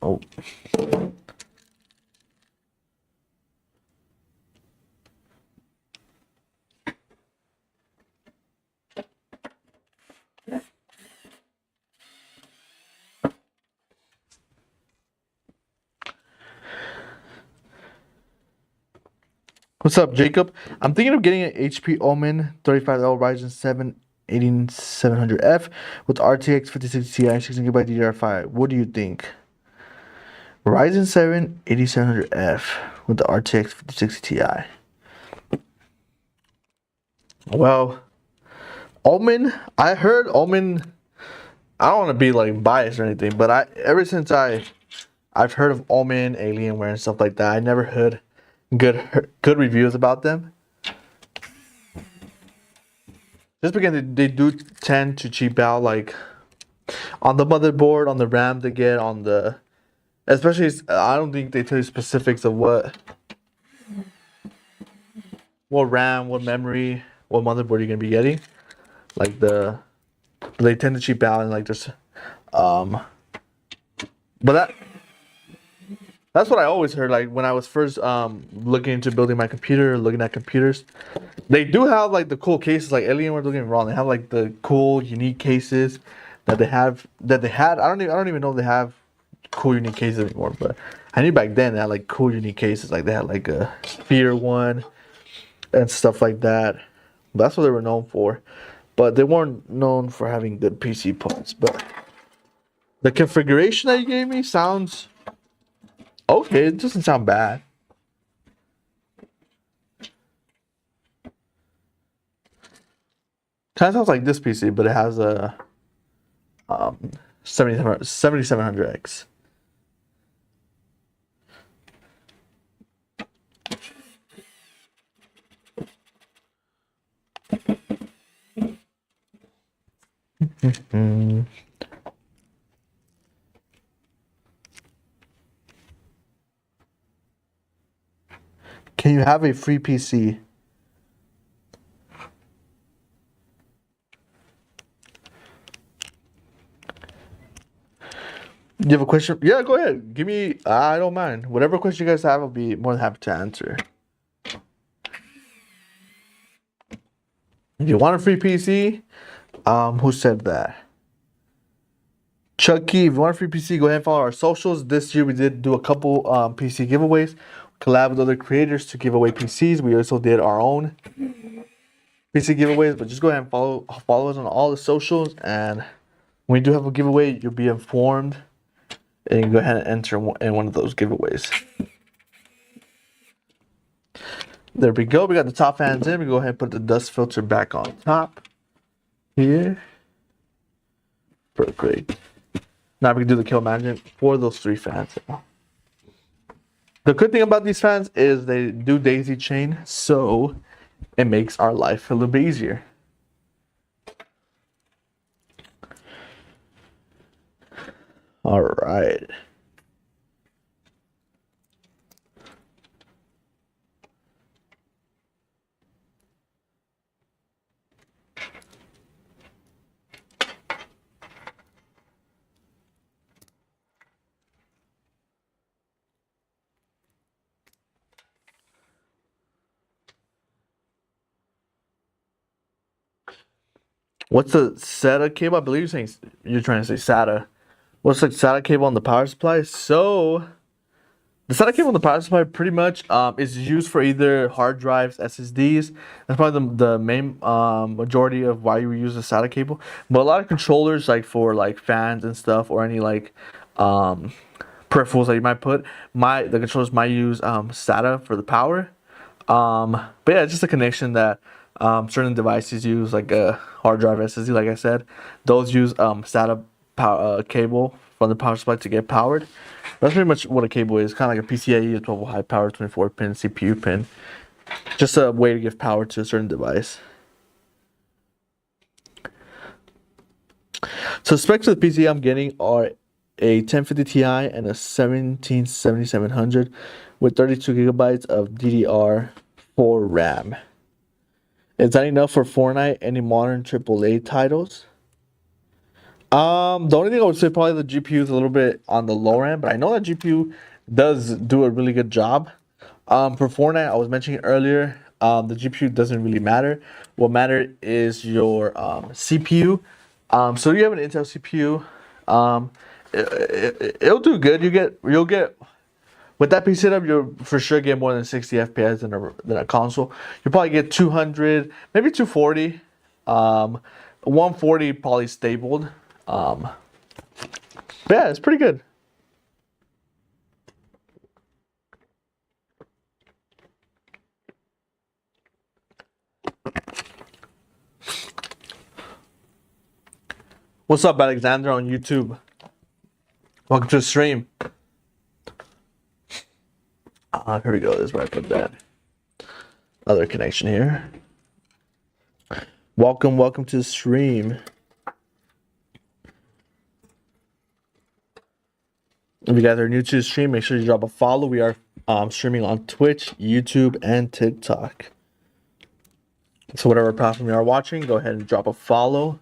Oh. What's up, Jacob? I'm thinking of getting an HP Omen 35L Ryzen 7 18700F with RTX 5060 Ti 16GB DDR5. What do you think? Ryzen 7 8700F with the RTX 5060 Ti. Well, Omen, I heard Omen. I don't want to be like biased or anything, but ever since I've heard of Omen, Alienware, and stuff like that, I never heard good reviews about them. Just because they do tend to cheap out, like on the motherboard, on the RAM they get, on the, especially I don't think they tell you specifics of what RAM, what memory, what motherboard you're gonna be getting. Like they tend to cheap out and like just but that's what I always heard. Like when I was first looking into building my computer, looking at computers, they do have like the cool cases. Like Alienware, don't get me wrong, they have like the cool, unique cases that they had. I don't even know if they have cool, unique cases anymore. But I knew back then they had like cool, unique cases. Like they had like a Sphere one and stuff like that. That's what they were known for. But they weren't known for having good PC parts. But the configuration that you gave me sounds okay. It doesn't sound bad. Kind of sounds like this PC, but it has a 7700X. Can you have a free PC? You have a question? Yeah, go ahead. Give me, I don't mind. Whatever question you guys have, I'll be more than happy to answer. If you want a free PC, who said that? Chucky, if you want a free PC, go ahead and follow our socials. This year we did do a couple PC giveaways. Collab with other creators to give away PCs. We also did our own PC giveaways, but just go ahead and follow us on all the socials, and when we do have a giveaway, you'll be informed, and you can go ahead and enter in one of those giveaways. There we go. We got the top fans in. We go ahead and put the dust filter back on top here. Perfect. Now we can do the kill management for those 3 fans. The good thing about these fans is they do daisy chain, so it makes our life a little bit easier. All right. What's the SATA cable? I believe you're trying to say SATA. What's like SATA cable on the power supply? So the SATA cable on the power supply pretty much is used for either hard drives, SSDs. That's probably the main majority of why you use the SATA cable. But a lot of controllers, like for like fans and stuff, or any like peripherals that you might put, the controllers might use SATA for the power. But yeah, it's just a connection that certain devices use, like a hard drive, SSD. Like I said, those use SATA power cable from the power supply to get powered. That's pretty much what a cable is. Kind of like a PCIe, a 12 volt high power, 24 pin CPU pin. Just a way to give power to a certain device. So specs of the PC I'm getting are a 1050 Ti and a 177700 with 32 gigabytes of DDR4 RAM. Is that enough for Fortnite? Any modern AAA titles? The only thing I would say, probably the GPU is a little bit on the lower end, but I know that GPU does do a really good job. For Fortnite, I was mentioning earlier, the GPU doesn't really matter. What matters is your CPU. So you have an Intel CPU. It'll do good. You'll get with that PC setup, you'll for sure get more than 60 FPS than a console. You'll probably get 200, maybe 240, 140 probably stabled. But yeah, it's pretty good. What's up, Alexander on YouTube? Welcome to the stream. Here we go. This is where I put that other connection here. Welcome to the stream. If you guys are new to the stream, make sure you drop a follow. We are streaming on Twitch, YouTube, and TikTok. So whatever platform you are watching, go ahead and drop a follow.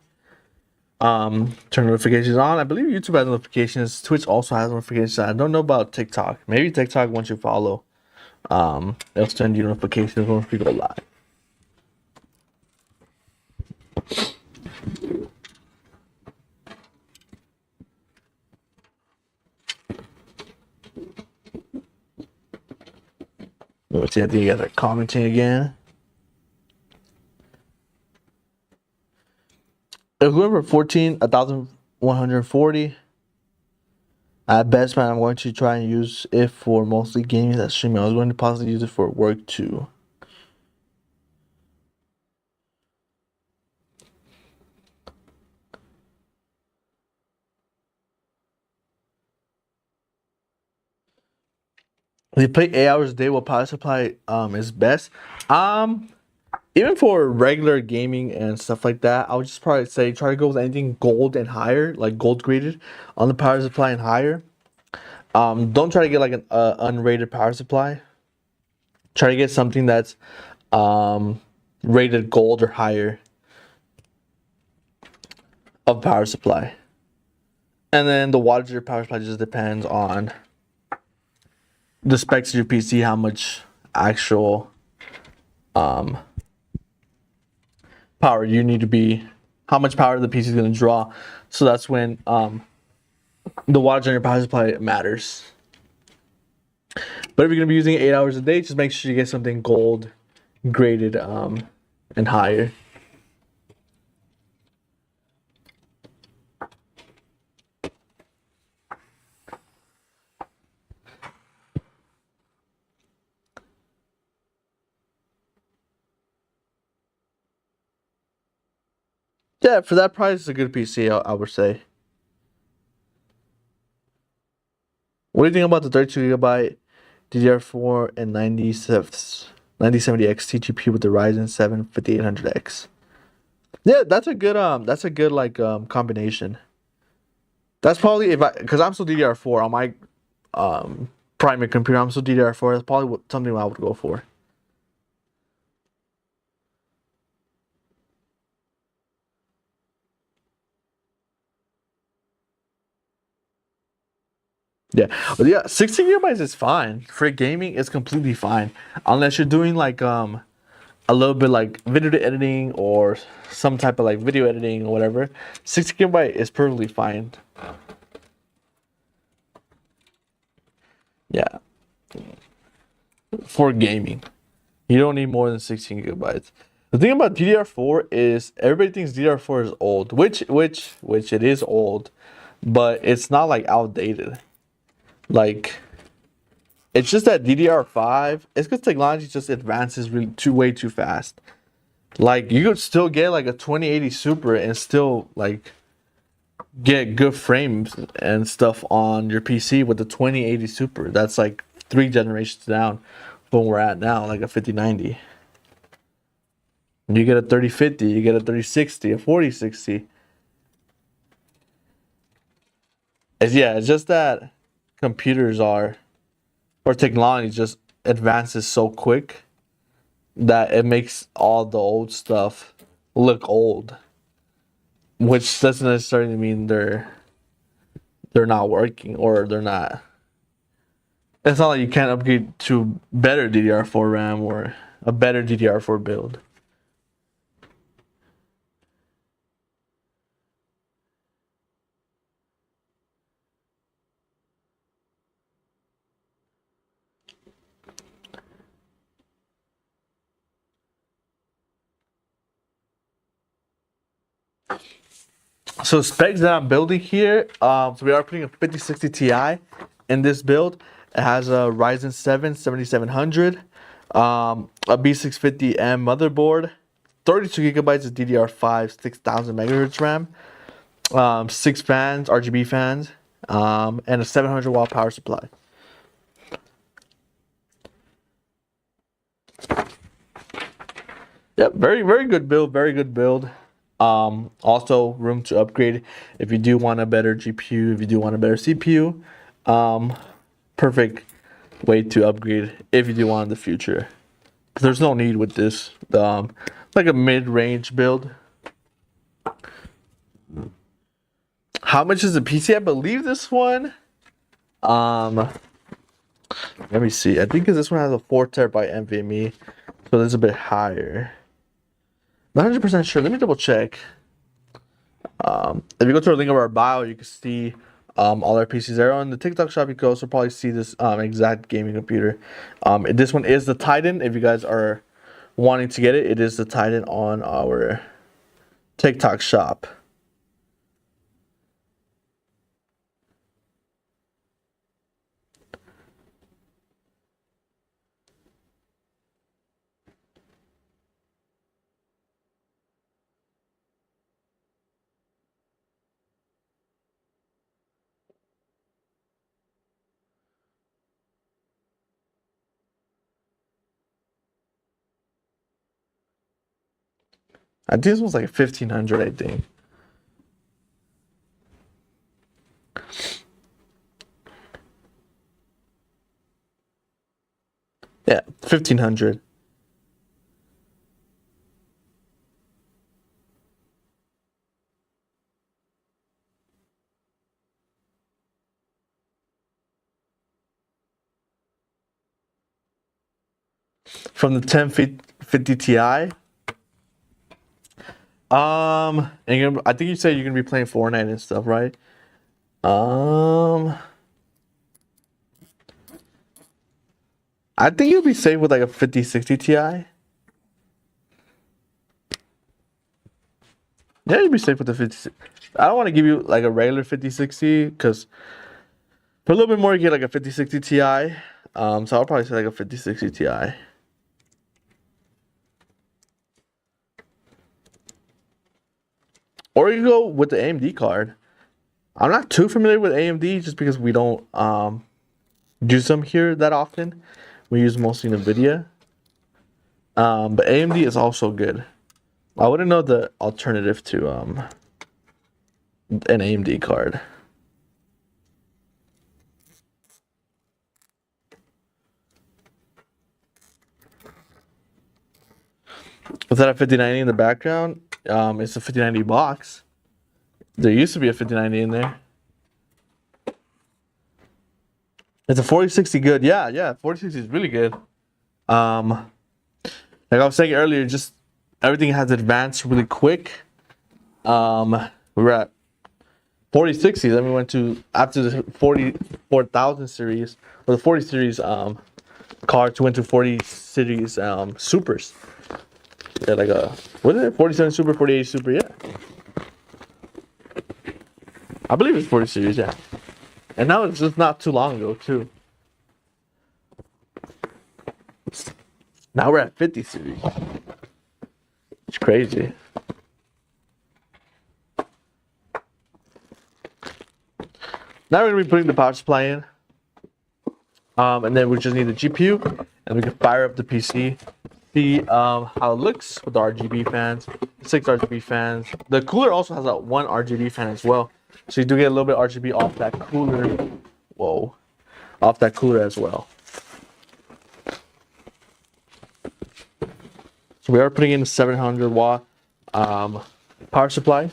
Turn notifications on. I believe YouTube has notifications. Twitch also has notifications. I don't know about TikTok. Maybe TikTok, once you follow, it'll send you notifications once we go live. Let's see, I think you guys are commenting again. If we went for 1,140, at best, man, I'm going to try and use it for mostly gaming and streaming. I was going to possibly use it for work too. If you play 8 hours a day, what power supply is best? Even for regular gaming and stuff like that, I would just probably say try to go with anything gold and higher, like gold graded on the power supply and higher. Don't try to get like an unrated power supply. Try to get something that's rated gold or higher of power supply. And then the wattage of your power supply just depends on the specs of your PC, how much actual power you need to be, how much power the PC is going to draw. So that's when the wattage on your power supply matters. But if you're going to be using it 8 hours a day, just make sure you get something gold graded and higher. Yeah, for that price, it's a good PC, I would say. What do you think about the 32 gigabyte DDR4 and 9070 XT GPU with the Ryzen 7 5800X? Yeah, that's a good like combination. That's probably because I'm still DDR4 on my primary computer. I'm still DDR4. That's probably something I would go for. Yeah, but yeah, 16 gigabytes is fine for gaming. It's completely fine unless you're doing like a little bit like video editing or some type of like video editing or whatever. 60 gigabyte is perfectly fine. Yeah, for gaming, you don't need more than 16 gigabytes. The thing about DDR4 is everybody thinks DDR4 is old, which it is old, but it's not like outdated. Like, it's just that DDR5, it's because technology just advances really way too fast. Like, you could still get like a 2080 Super and still like get good frames and stuff on your PC with the 2080 Super. That's like 3 generations down from where we're at now, like a 5090. You get a 3050, you get a 3060, a 4060. It's just that computers are, or technology just advances so quick that it makes all the old stuff look old, which doesn't necessarily mean they're not working or they're not. It's not like you can't upgrade to better DDR4 RAM or a better DDR4 build. So specs that I'm building here, so we are putting a 5060 Ti in this build. It has a Ryzen 7 7700, a B650M motherboard, 32 gigabytes of DDR5, 6000 megahertz RAM, 6 fans, RGB fans, and a 700 watt power supply. Yep, very good build, very good build. Also room to upgrade if you do want a better GPU, if you do want a better CPU. Perfect way to upgrade if you do want in the future. There's no need with this. Like a mid-range build. How much is the PC? I believe this one. Let me see. I think because this one has a 4 TB NVMe, so it's a bit higher. Not 100% sure. Let me double check. If you go to our link of our bio, you can see all our PCs there. On the TikTok shop, you can also probably see this exact gaming computer. This one is the Titan. If you guys are wanting to get it, it is the Titan on our TikTok shop. I think this one's like 1500, I think. Yeah, 1500. From the 1050 Ti. And I think you said you're gonna be playing Fortnite and stuff, right? I think you'll be safe with like a 5060 Ti. Yeah, you'll be safe with the 50. I don't want to give you like a regular 5060 because for a little bit more you get like a 5060 Ti. So I'll probably say like a 5060 Ti. Or you go with the AMD card. I'm not too familiar with AMD just because we don't use them here that often. We use mostly NVIDIA. But AMD is also good. I wouldn't know the alternative to an AMD card. Was that a 5090 in the background? It's a 5090 box. There used to be a 5090 in there. It's a 4060 good. Yeah, 4060 is really good. Like I was saying earlier, just everything has advanced really quick. We're at 4060. Then we went to after the 40,000 series or the 40 series cards. We went to 40 series supers. Yeah, like a what is it? 47 super, 48 super. Yeah, I believe it's 40 series. Yeah, and now it's just not too long ago too. Now we're at 50 series. It's crazy. Now we're gonna be putting the power supply in, and then we just need the GPU, and we can fire up the PC. See how it looks with the RGB fans, 6 RGB fans. The cooler also has a 1 RGB fan as well, so you do get a little bit of RGB off that cooler. Whoa, off that cooler as well. So we are putting in a 700 watt power supply.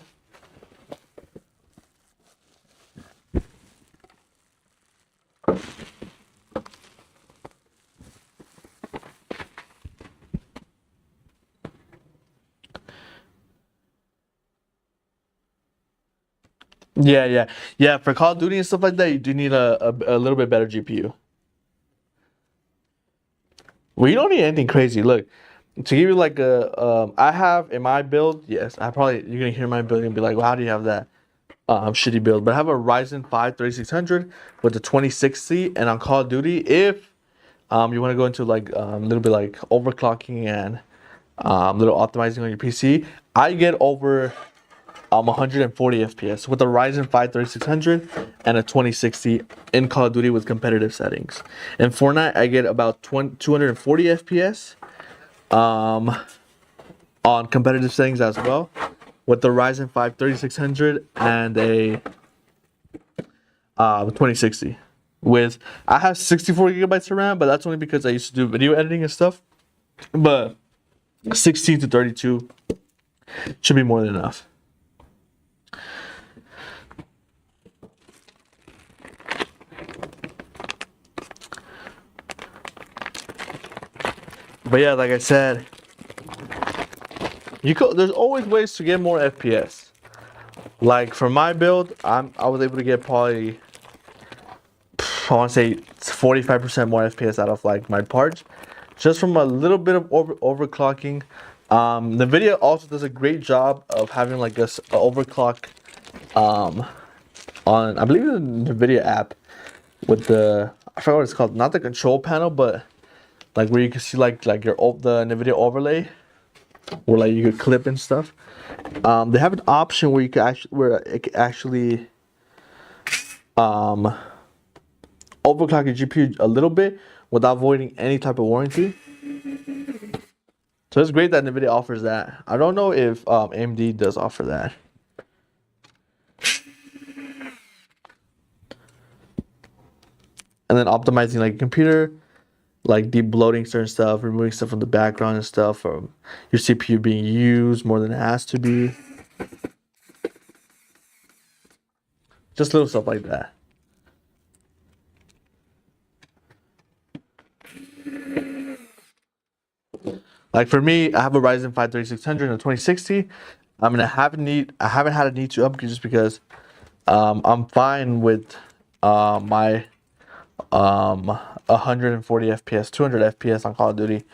Yeah. For Call of Duty and stuff like that, you do need a little bit better GPU. Well, you don't need anything crazy. Look, to give you like I have in my build. Yes, you're gonna hear my build and be like, well, how do you have that shitty build? But I have a Ryzen 5 3600 with the 2060, and on Call of Duty, if you want to go into like a little bit like overclocking and little optimizing on your PC, I get over 140 FPS with a Ryzen 5 3600 and a 2060 in Call of Duty with competitive settings. In Fortnite, I get about 240 FPS on competitive settings as well with the Ryzen 5 3600 and a 2060. With I have 64 gigabytes of RAM, but that's only because I used to do video editing and stuff. But 16 to 32 should be more than enough. But yeah, like I said, there's always ways to get more FPS. Like for my build, I was able to get probably, I want to say 45% more FPS out of like my parts, just from a little bit of overclocking. NVIDIA also does a great job of having like this overclock on, I believe, the NVIDIA app with I forgot what it's called, not the control panel, but like where you can see like the NVIDIA overlay, where like you could clip and stuff. They have an option where you can actually overclock your GPU a little bit without voiding any type of warranty. So it's great that NVIDIA offers that. I don't know if AMD does offer that. And then optimizing like your computer, like deep bloating certain stuff, removing stuff from the background and stuff, or your CPU being used more than it has to be. Just little stuff like that. Like for me, I have a Ryzen 5 3600 and a 2060. I haven't had a need to upgrade just because I'm fine with my 140 FPS, 200 FPS on Call of Duty.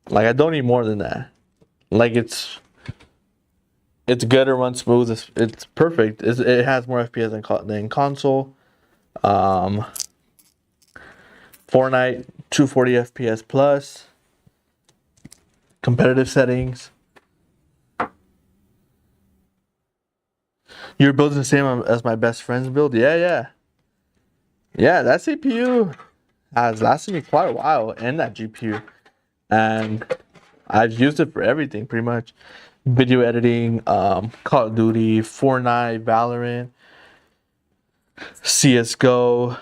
Like I don't need more than that. Like it's good, it runs smooth, it's perfect. It has more FPS than console. Fortnite 240 FPS plus. Competitive settings. Your build's the same as my best friend's build. Yeah, that CPU has lasted me quite a while, and that GPU, and I've used it for everything pretty much. Video editing, Call of Duty, Fortnite, Valorant, CSGO.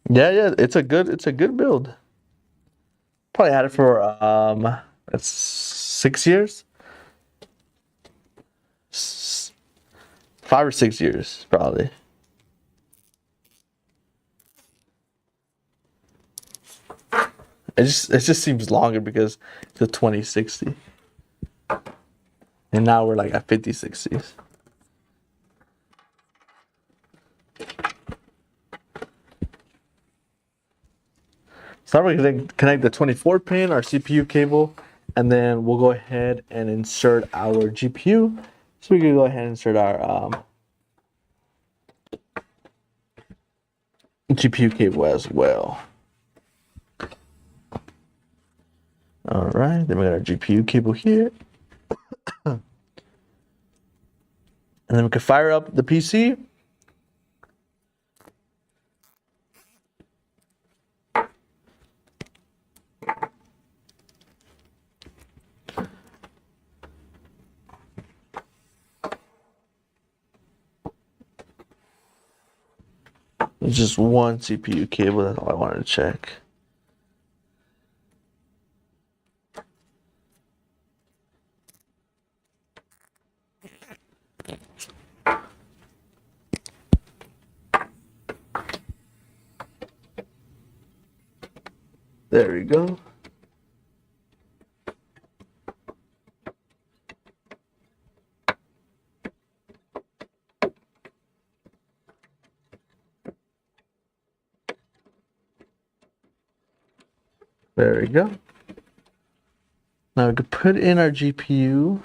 Yeah, it's a good build. Probably had it for 6 years. 5 or 6 years, probably. it just seems longer because the 2060, and now we're like at 5060s. So now we're going to connect the 24 pin, our CPU cable, and then we'll go ahead and insert our GPU. So we can go ahead and insert our GPU cable as well. All right, then we got our GPU cable here. And then we can fire up the PC. It's just one CPU cable, that's all I wanted to check. There we go. There we go. Now we can put in our GPU.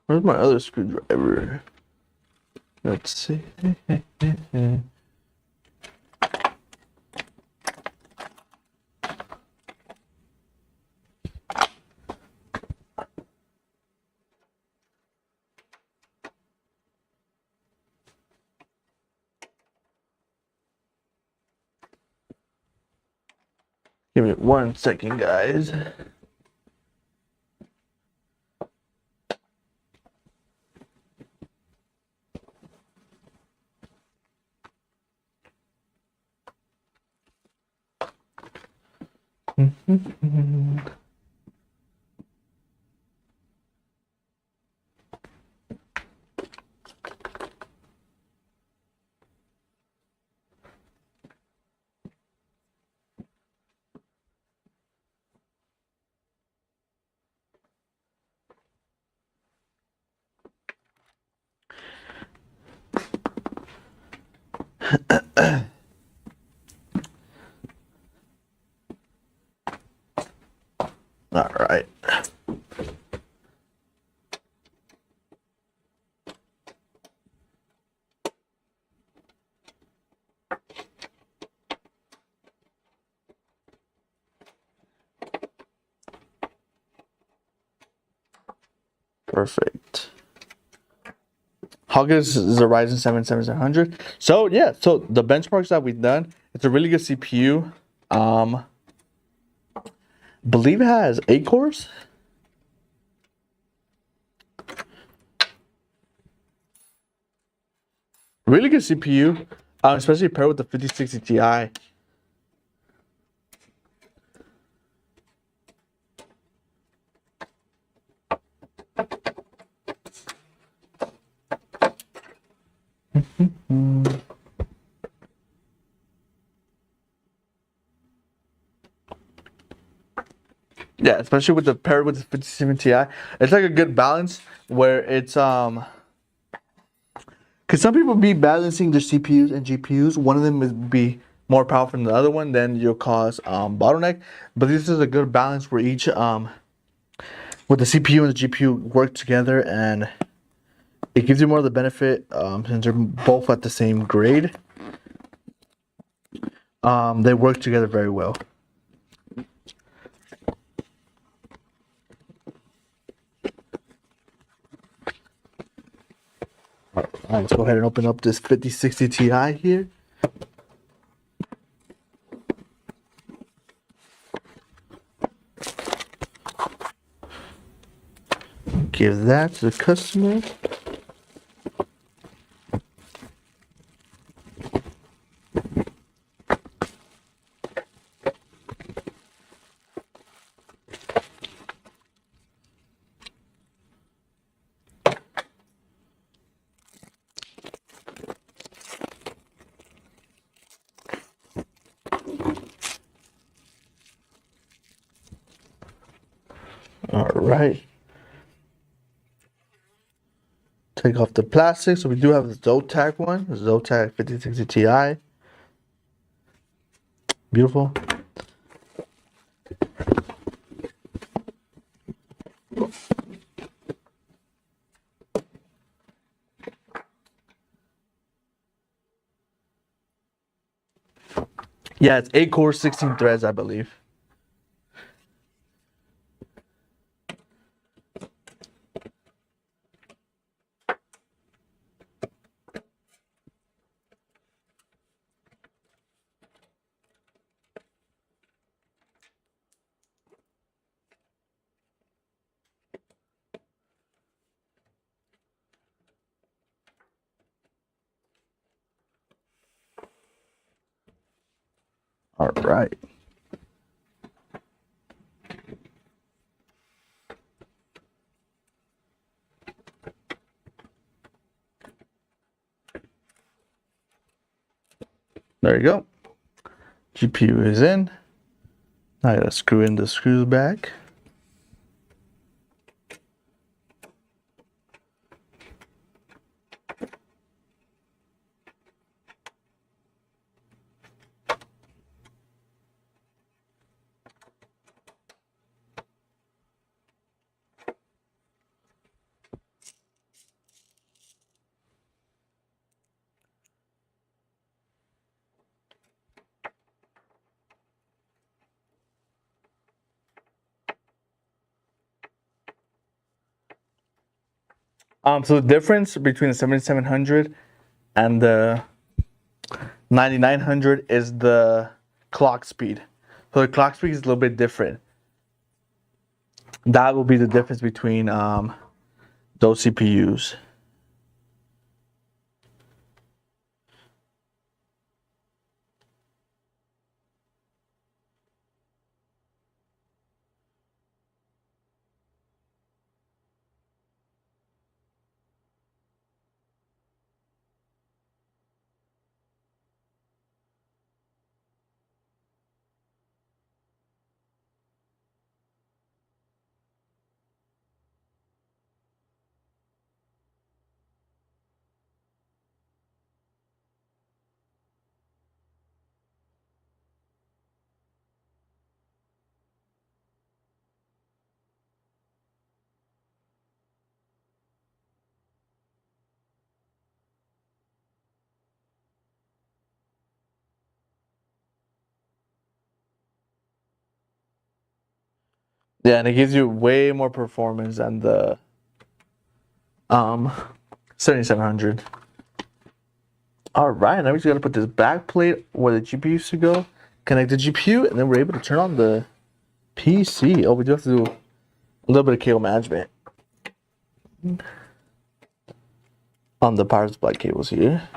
Where's my other screwdriver? Let's see. Give me 1 second, guys. All right. Perfect. How good is the Ryzen 7 7700? So yeah, so the benchmarks that we've done, it's a really good CPU. Believe it has 8 cores. Really good CPU, especially paired with the 5060 Ti. Yeah, especially with the paired with the 57 Ti, it's like a good balance where it's because some people be balancing their CPUs and GPUs. One of them would be more powerful than the other one, then you'll cause bottleneck. But this is a good balance where each with the CPU and the GPU work together, and it gives you more of the benefit since they're both at the same grade. They work together very well. All right, let's go ahead and open up this 5060 Ti here. give that to the customer. All right. Take off the plastic. So we do have the Zotac one, the Zotac 5060 Ti. Beautiful. Yeah, it's 8 cores, 16 threads, I believe. All right. There you go. GPU is in. Now I gotta screw in the screws back. So the difference between the 7700 and the 9900 is the clock speed. So the clock speed is a little bit different. That will be the difference between those CPUs. Yeah, and it gives you way more performance than the 7700. All right, now we just gotta put this back plate where the GPU used to go, connect the GPU, and then we're able to turn on the PC. Oh, we do have to do a little bit of cable management on the power supply cables here.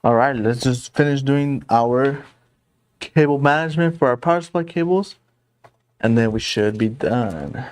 All right, let's just finish doing our cable management for our power supply cables, and then we should be done.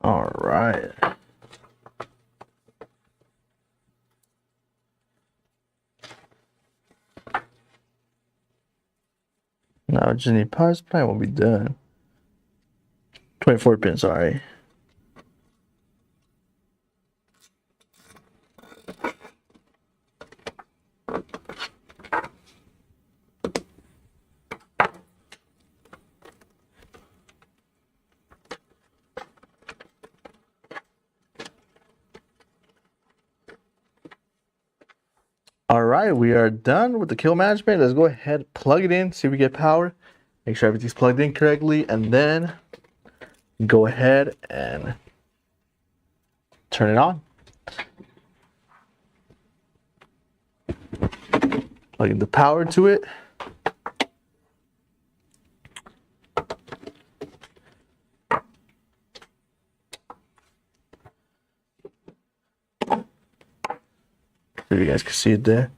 All right. Now just need power supply, won't be done. 24 pin, sorry. All right, we are done with the kill management. Let's go ahead, plug it in, see if we get power. Make sure everything's plugged in correctly, and then go ahead and turn it on. Plug in the power to it. So you guys can see it there.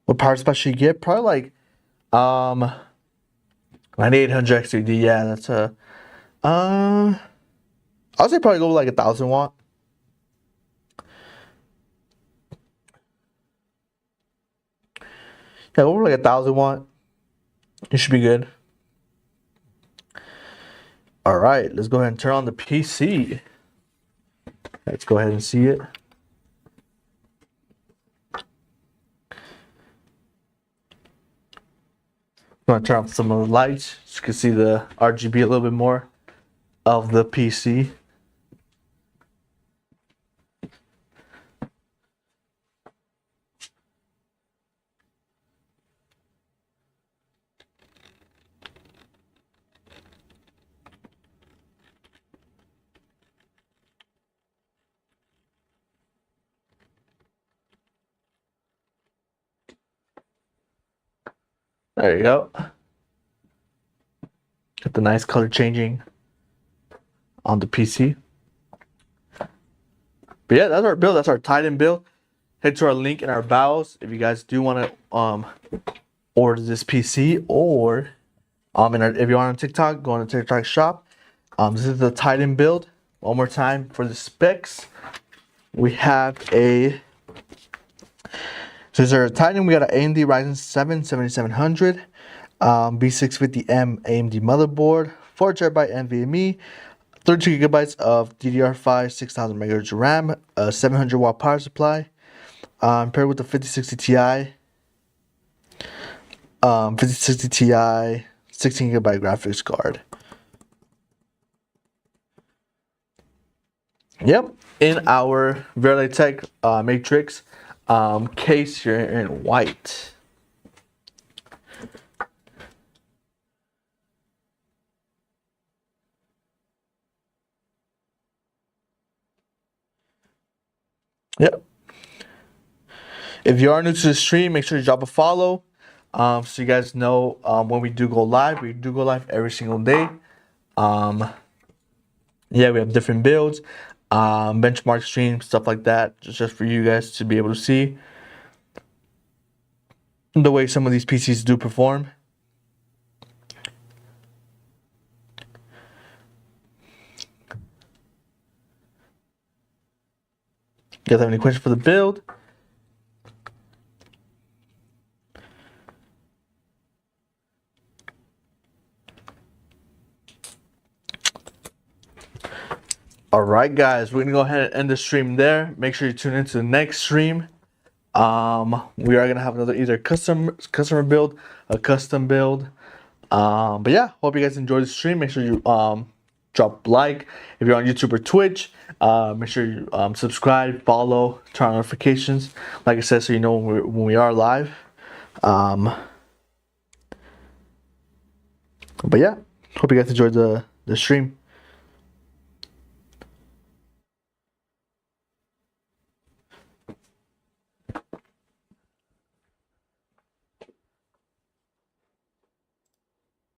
What power supply should you get? Probably like 9800 XTD. Yeah, that's a I'll say probably go like 1000 watt. Yeah, over like 1000 watt. It should be good. All right, let's go ahead and turn on the PC. Let's go ahead and see it. I'm gonna turn off some of the lights so you can see the RGB a little bit more of the PC. There you go. Got the nice color changing on the PC. But yeah, that's our build. That's our Titan build. Head to our link in our bios if you guys do want to order this PC, or if you're on TikTok, go on the TikTok shop. This is the Titan build. One more time for the specs. We have so this is our Titan. We got an AMD Ryzen 7 7700, B650M AMD motherboard, 4GB NVMe, 32GB of DDR5, 6000 MHz RAM, a 700-watt power supply, paired with the 5060 Ti, 16GB graphics card. Yep, in our Veritech Matrix case here in white. Yep. If you are new to the stream, make sure you drop a follow so you guys know when we do go live. We do go live every single day. Yeah, we have different builds, benchmark streams, stuff like that, just for you guys to be able to see the way some of these PCs do perform. You guys have any questions for the build? All right, guys, we're gonna go ahead and end the stream there. Make sure you tune into the next stream. We are gonna have another either customer build, a custom build. But yeah, hope you guys enjoyed the stream. Make sure you drop like if you're on YouTube or Twitch. Make sure you subscribe, follow, turn on notifications. Like I said, so you know when we are live. But yeah, hope you guys enjoyed the stream.